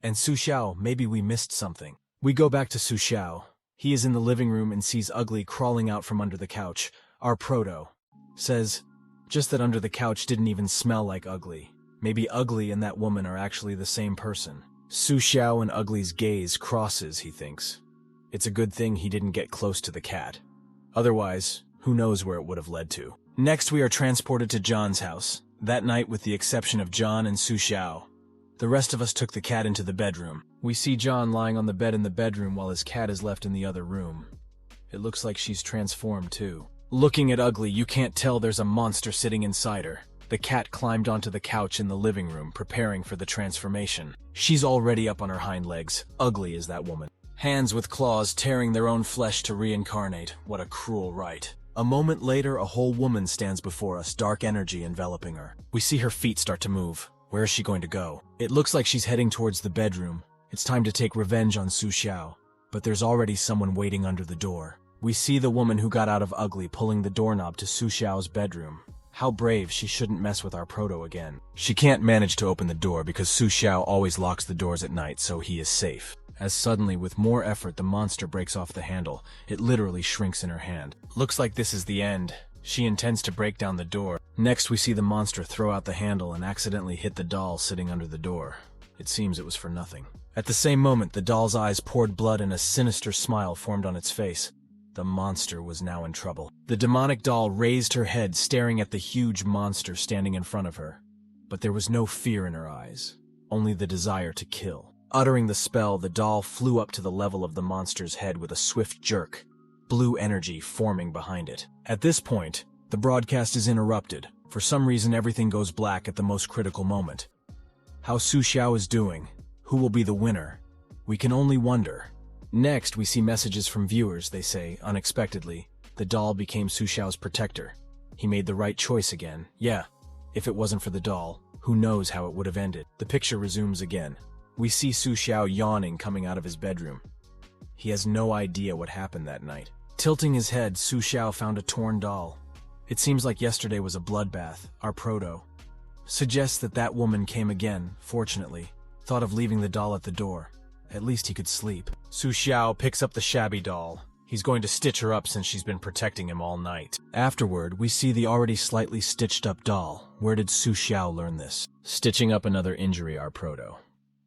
And Suxiao, maybe we missed something. We go back to Suxiao. He is in the living room and sees Ugly crawling out from under the couch. Our proto says, just that under the couch didn't even smell like Ugly. Maybe Ugly and that woman are actually the same person. Suxiao and Ugly's gaze crosses, he thinks. It's a good thing he didn't get close to the cat. Otherwise, who knows where it would have led to. Next, we are transported to John's house. That night, with the exception of John and Suxiao, the rest of us took the cat into the bedroom. We see John lying on the bed in the bedroom while his cat is left in the other room. It looks like she's transformed too. Looking at Ugly, you can't tell there's a monster sitting inside her. The cat climbed onto the couch in the living room, preparing for the transformation. She's already up on her hind legs. Ugly is that woman. Hands with claws tearing their own flesh to reincarnate. What a cruel rite. A moment later, a whole woman stands before us, dark energy enveloping her. We see her feet start to move. Where is she going to go? It looks like she's heading towards the bedroom. It's time to take revenge on Suxiao. But there's already someone waiting under the door. We see the woman who got out of Ugly pulling the doorknob to Suxiao's bedroom. How brave, she shouldn't mess with our proto again. She can't manage to open the door because Suxiao always locks the doors at night, so he is safe. As suddenly, with more effort, the monster breaks off the handle. It literally shrinks in her hand. Looks like this is the end. She intends to break down the door. Next, we see the monster throw out the handle and accidentally hit the doll sitting under the door. It seems it was for nothing. At the same moment, the doll's eyes poured blood and a sinister smile formed on its face. The monster was now in trouble. The demonic doll raised her head, staring at the huge monster standing in front of her. But there was no fear in her eyes, only the desire to kill. Uttering the spell, the doll flew up to the level of the monster's head with a swift jerk, blue energy forming behind it. At this point, the broadcast is interrupted. For some reason, everything goes black at the most critical moment. How Suxiao is doing, who will be the winner, we can only wonder. Next, we see messages from viewers. They say, unexpectedly, the doll became Suxiao's protector. He made the right choice again. Yeah, if it wasn't for the doll, who knows how it would have ended. The picture resumes again. We see Suxiao yawning coming out of his bedroom. He has no idea what happened that night. Tilting his head, Suxiao found a torn doll. It seems like yesterday was a bloodbath. Our proto suggests that that woman came again, fortunately. Thought of leaving the doll at the door. At least he could sleep. Suxiao picks up the shabby doll. He's going to stitch her up since she's been protecting him all night. Afterward, we see the already slightly stitched up doll. Where did Suxiao learn this? Stitching up another injury, our proto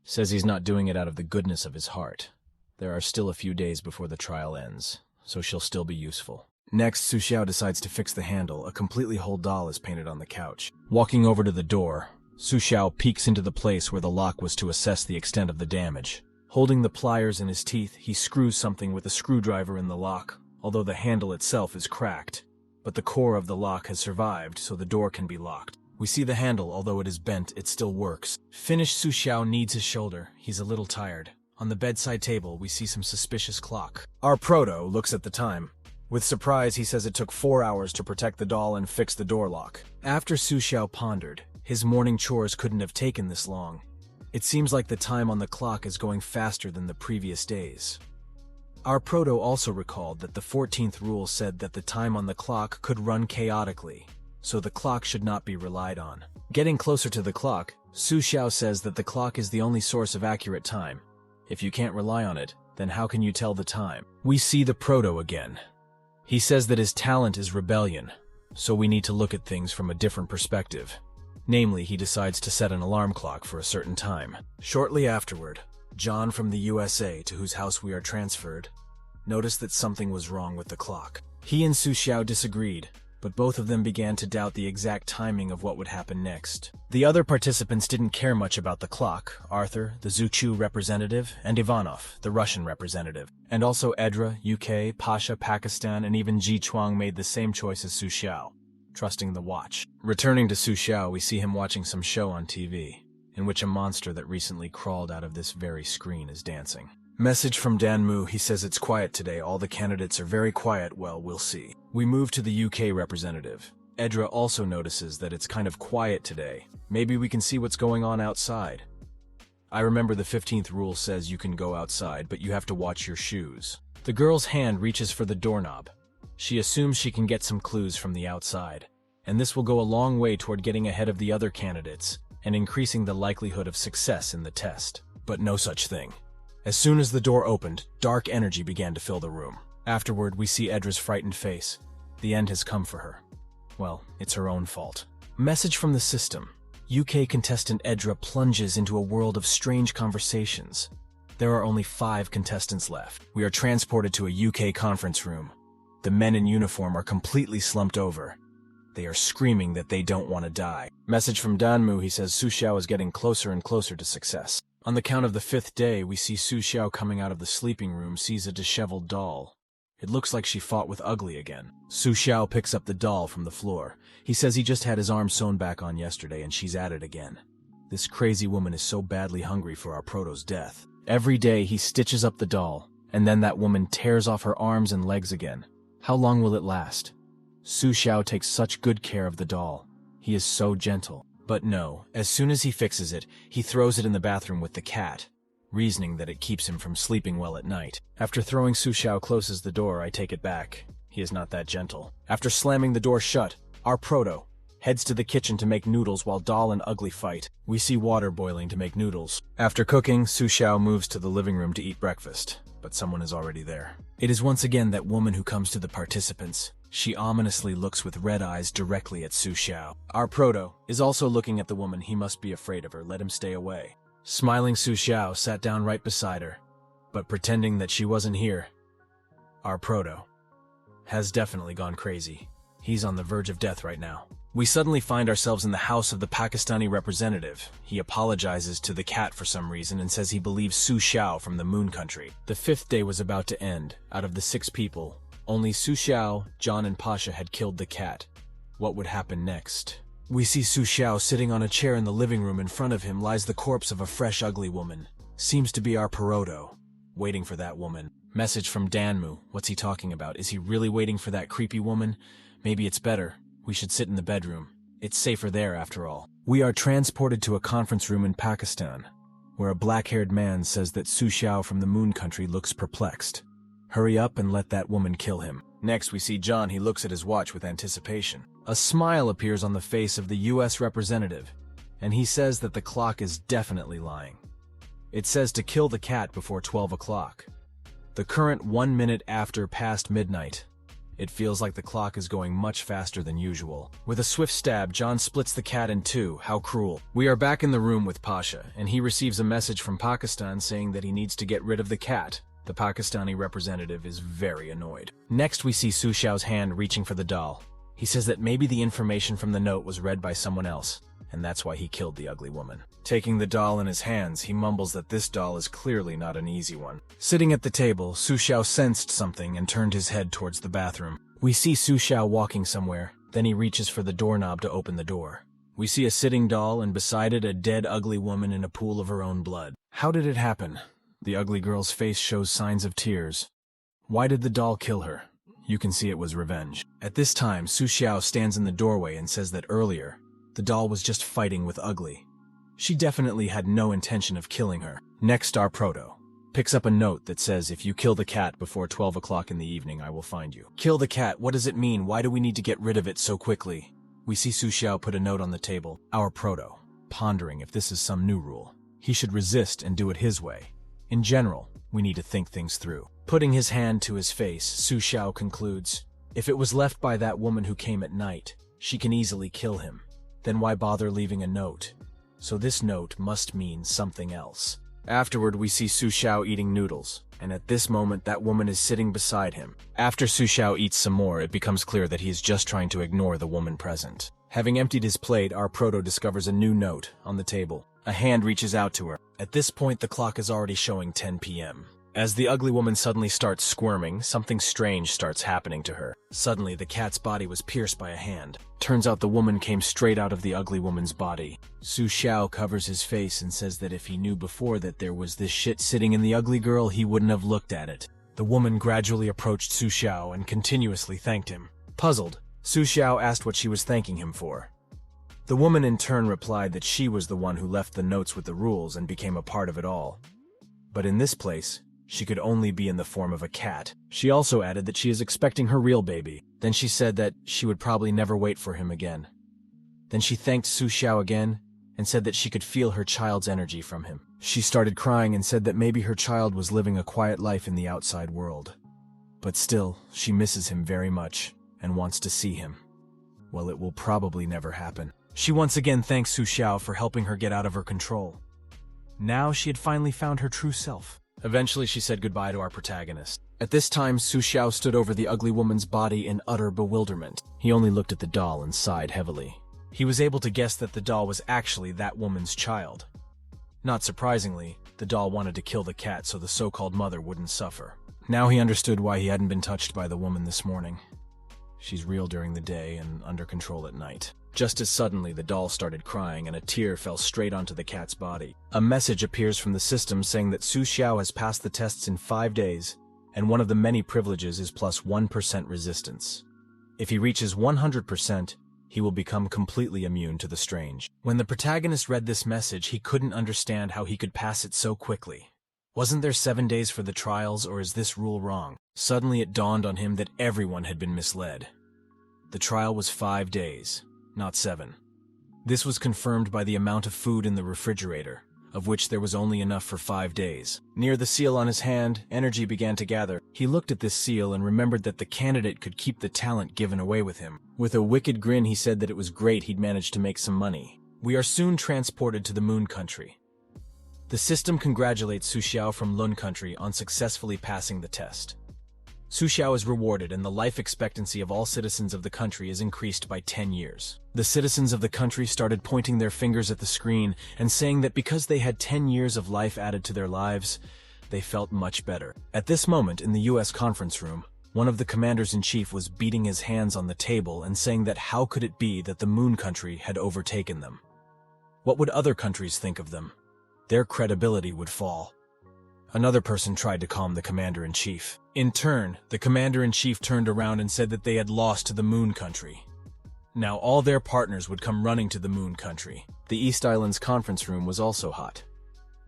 says he's not doing it out of the goodness of his heart. There are still a few days before the trial ends, so she'll still be useful. Next, Suxiao decides to fix the handle. A completely whole doll is painted on the couch. Walking over to the door, Suxiao peeks into the place where the lock was to assess the extent of the damage. Holding the pliers in his teeth, he screws something with a screwdriver in the lock, although the handle itself is cracked. But the core of the lock has survived, so the door can be locked. We see the handle, although it is bent, it still works. Finished, Suxiao kneads his shoulder. He's a little tired. On the bedside table, we see some suspicious clock. Our proto looks at the time. With surprise, he says it took 4 hours to protect the doll and fix the door lock. After Suxiao pondered, his morning chores couldn't have taken this long. It seems like the time on the clock is going faster than the previous days. Our proto also recalled that the 14th rule said that the time on the clock could run chaotically, so the clock should not be relied on. Getting closer to the clock, Suxiao says that the clock is the only source of accurate time. If you can't rely on it, then how can you tell the time? We see the proto again. He says that his talent is rebellion, so we need to look at things from a different perspective. Namely, he decides to set an alarm clock for a certain time. Shortly afterward, John from the USA, to whose house we are transferred, noticed that something was wrong with the clock. He and Suxiao disagreed, but both of them began to doubt the exact timing of what would happen next. The other participants didn't care much about the clock: Arthur, the Zhuqiu representative, and Ivanov, the Russian representative. And also Edra, UK, Pasha, Pakistan, and even Ji Chuang made the same choice as Suxiao, trusting the watch. Returning to Suxiao, we see him watching some show on TV, in which a monster that recently crawled out of this very screen is dancing. Message from Danmu. He says it's quiet today. All the candidates are very quiet. Well, we'll see. We move to the UK representative. Edra also notices that it's kind of quiet today. Maybe we can see what's going on outside. I remember the 15th rule says you can go outside, but you have to watch your shoes. The girl's hand reaches for the doorknob. She assumes she can get some clues from the outside, and this will go a long way toward getting ahead of the other candidates and increasing the likelihood of success in the test. But no such thing. As soon as the door opened, dark energy began to fill the room. Afterward, we see Edra's frightened face. The end has come for her. Well, it's her own fault. Message from the system. UK contestant Edra plunges into a world of strange conversations. There are only 5 contestants left. We are transported to a UK conference room. The men in uniform are completely slumped over. They are screaming that they don't want to die. Message from Danmu. He says Suxiao is getting closer and closer to success. On the count of the 5th day, we see Suxiao coming out of the sleeping room, sees a disheveled doll. It looks like she fought with Ugly again. Suxiao picks up the doll from the floor. He says he just had his arm sewn back on yesterday and she's at it again. This crazy woman is so badly hungry for our proto's death. Every day he stitches up the doll, and then that woman tears off her arms and legs again. How long will it last? Suxiao takes such good care of the doll. He is so gentle. But no, as soon as he fixes it, he throws it in the bathroom with the cat, reasoning that it keeps him from sleeping well at night. After throwing Suxiao closes the door, I take it back. He is not that gentle. After slamming the door shut, our proto heads to the kitchen to make noodles while Doll and Ugly fight. We see water boiling to make noodles. After cooking, Suxiao moves to the living room to eat breakfast, but someone is already there. It is once again that woman who comes to the participants. She ominously looks with red eyes directly at Suxiao. Our proto is also looking at the woman. He must be afraid of her. Let him stay away. Smiling Suxiao sat down right beside her, but pretending that she wasn't here. Our proto has definitely gone crazy. He's on the verge of death right now. We suddenly find ourselves in the house of the Pakistani representative. He apologizes to the cat for some reason and says he believes Suxiao from the moon country. The 5th day was about to end. Out of the 6 people, only Suxiao, John, and Pasha had killed the cat. What would happen next? We see Suxiao sitting on a chair in the living room. In front of him lies the corpse of a fresh, ugly woman. Seems to be our Peroto, waiting for that woman. Message from Danmu. What's he talking about? Is he really waiting for that creepy woman? Maybe it's better. We should sit in the bedroom. It's safer there, after all. We are transported to a conference room in Pakistan, where a black-haired man says that Suxiao from the moon country looks perplexed. Hurry up and let that woman kill him. Next, we see John. He looks at his watch with anticipation. A smile appears on the face of the US representative, and he says that the clock is definitely lying. It says to kill the cat before 12 o'clock. The current 1 minute after past midnight. It feels like the clock is going much faster than usual. With a swift stab, John splits the cat in 2. How cruel. We are back in the room with Pasha, and he receives a message from Pakistan saying that he needs to get rid of the cat. The Pakistani representative is very annoyed. Next, we see Suxiao's hand reaching for the doll. He says that maybe the information from the note was read by someone else, and that's why he killed the ugly woman. Taking the doll in his hands, he mumbles that this doll is clearly not an easy one. Sitting at the table, Suxiao sensed something and turned his head towards the bathroom. We see Suxiao walking somewhere, then he reaches for the doorknob to open the door. We see a sitting doll and beside it a dead ugly woman in a pool of her own blood. How did it happen? The ugly girl's face shows signs of tears. Why did the doll kill her? You can see it was revenge. At this time, Suxiao stands in the doorway and says that earlier, the doll was just fighting with Ugly. She definitely had no intention of killing her. Next, our proto picks up a note that says, "If you kill the cat before 12 o'clock in the evening, I will find you." Kill the cat, what does it mean? Why do we need to get rid of it so quickly? We see Suxiao put a note on the table. Our proto, pondering if this is some new rule. He should resist and do it his way. In general, we need to think things through. Putting his hand to his face, Suxiao concludes, "If it was left by that woman who came at night, she can easily kill him. Then why bother leaving a note? So this note must mean something else." Afterward, we see Suxiao eating noodles, and at this moment that woman is sitting beside him. After Suxiao eats some more, it becomes clear that he is just trying to ignore the woman present. Having emptied his plate, our proto discovers a new note on the table. A hand reaches out to her. At this point, the clock is already showing 10 p.m. As the ugly woman suddenly starts squirming, something strange starts happening to her. Suddenly, the cat's body was pierced by a hand. Turns out the woman came straight out of the ugly woman's body. Suxiao covers his face and says that if he knew before that there was this shit sitting in the ugly girl, he wouldn't have looked at it. The woman gradually approached Suxiao and continuously thanked him. Puzzled, Suxiao asked what she was thanking him for. The woman in turn replied that she was the one who left the notes with the rules and became a part of it all. But in this place, she could only be in the form of a cat. She also added that she is expecting her real baby. Then she said that she would probably never wait for him again. Then she thanked Suxiao again and said that she could feel her child's energy from him. She started crying and said that maybe her child was living a quiet life in the outside world. But still, she misses him very much and wants to see him. Well, it will probably never happen. She once again thanks Suxiao for helping her get out of her control. Now she had finally found her true self. Eventually, she said goodbye to our protagonist. At this time, Suxiao stood over the ugly woman's body in utter bewilderment. He only looked at the doll and sighed heavily. He was able to guess that the doll was actually that woman's child. Not surprisingly, the doll wanted to kill the cat so the so-called mother wouldn't suffer. Now he understood why he hadn't been touched by the woman this morning. She's real during the day and under control at night. Just as suddenly, the doll started crying and a tear fell straight onto the cat's body. A message appears from the system saying that Suxiao has passed the tests in 5 days, and one of the many privileges is plus 1% resistance. If he reaches 100%, he will become completely immune to the strange. When the protagonist read this message, he couldn't understand how he could pass it so quickly. Wasn't there 7 days for the trials, or is this rule wrong? Suddenly it dawned on him that everyone had been misled. The trial was 5 days. Not 7. This was confirmed by the amount of food in the refrigerator, of which there was only enough for 5 days. Near the seal on his hand, energy began to gather. He looked at this seal and remembered that the candidate could keep the talent given away with him. With a wicked grin, he said that it was great he'd managed to make some money. We are soon transported to the Moon Country. The system congratulates Suxiao from Lun Country on successfully passing the test. Suxiao is rewarded and the life expectancy of all citizens of the country is increased by 10 years. The citizens of the country started pointing their fingers at the screen and saying that because they had 10 years of life added to their lives, they felt much better. At this moment, in the U.S. conference room, one of the commanders-in-chief was beating his hands on the table and saying that how could it be that the Moon Country had overtaken them? What would other countries think of them? Their credibility would fall. Another person tried to calm the commander-in-chief. In turn, the commander-in-chief turned around and said that they had lost to the Moon Country. Now all their partners would come running to the Moon Country. The East Island's conference room was also hot.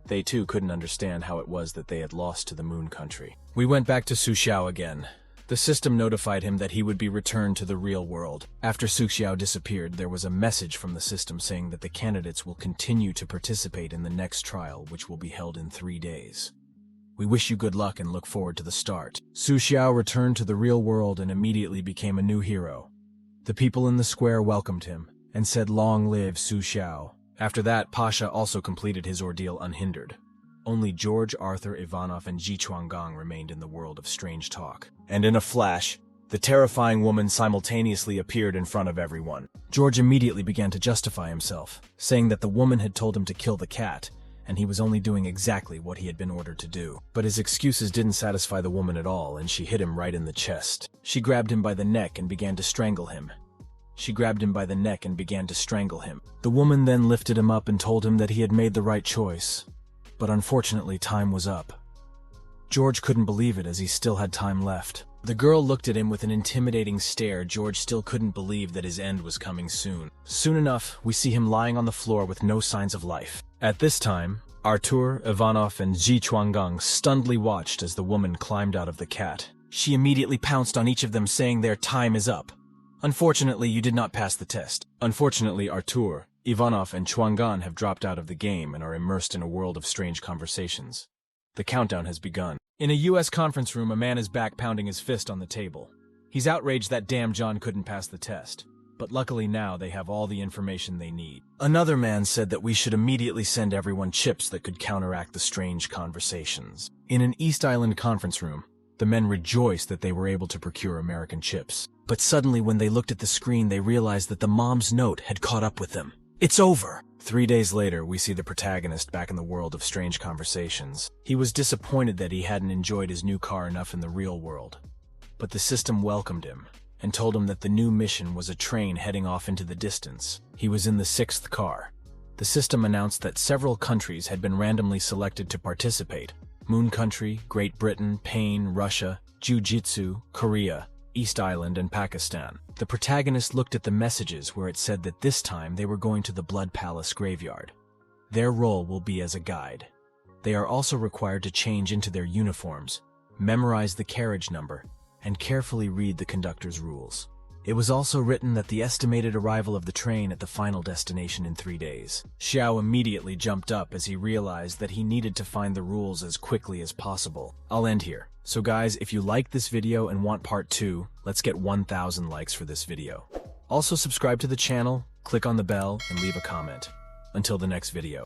They too couldn't understand how it was that they had lost to the Moon Country. We went back to Suxiao again. The system notified him that he would be returned to the real world. After Suxiao disappeared, there was a message from the system saying that the candidates will continue to participate in the next trial, which will be held in 3 days. We wish you good luck and look forward to the start. Suxiao returned to the real world and immediately became a new hero. The people in the square welcomed him and said, "Long live Suxiao." After that, Pasha also completed his ordeal unhindered. Only George, Arthur, Ivanov, and Ji Chuanggang remained in the world of strange talk. And in a flash, the terrifying woman simultaneously appeared in front of everyone. George immediately began to justify himself, saying that the woman had told him to kill the cat, and he was only doing exactly what he had been ordered to do. But his excuses didn't satisfy the woman at all, and she hit him right in the chest. She grabbed him by the neck and began to strangle him. The woman then lifted him up and told him that he had made the right choice. But unfortunately, time was up. George couldn't believe it as he still had time left. The girl looked at him with an intimidating stare. George still couldn't believe that his end was coming soon. Soon enough, we see him lying on the floor with no signs of life. At this time, Artur, Ivanov, and Ji Chuanggang stunnedly watched as the woman climbed out of the cat. She immediately pounced on each of them, saying their time is up. Unfortunately, you did not pass the test. Unfortunately, Artur, Ivanov, and Chuanggang have dropped out of the game and are immersed in a world of strange conversations. The countdown has begun. In a U.S. conference room, a man is back pounding his fist on the table. He's outraged that damn John couldn't pass the test. But luckily now they have all the information they need. Another man said that we should immediately send everyone chips that could counteract the strange conversations. In an East Island conference room, the men rejoiced that they were able to procure American chips. But suddenly when they looked at the screen, they realized that the mom's note had caught up with them. It's over! 3 days later, we see the protagonist back in the world of strange conversations. He was disappointed that he hadn't enjoyed his new car enough in the real world. But the system welcomed him and told him that the new mission was a train heading off into the distance. He was in the 6th car. The system announced that several countries had been randomly selected to participate. Moon Country, Great Britain, Pain, Russia, Jiu-Jitsu, Korea, East Island, and Pakistan. The protagonist looked at the messages where it said that this time they were going to the Blood Palace graveyard. Their role will be as a guide. They are also required to change into their uniforms, memorize the carriage number, and carefully read the conductor's rules. It was also written that the estimated arrival of the train at the final destination in 3 days. Xiao immediately jumped up as he realized that he needed to find the rules as quickly as possible. I'll end here. So guys, if you liked this video and want part 2, let's get 1,000 likes for this video. Also subscribe to the channel, click on the bell, and leave a comment. Until the next video.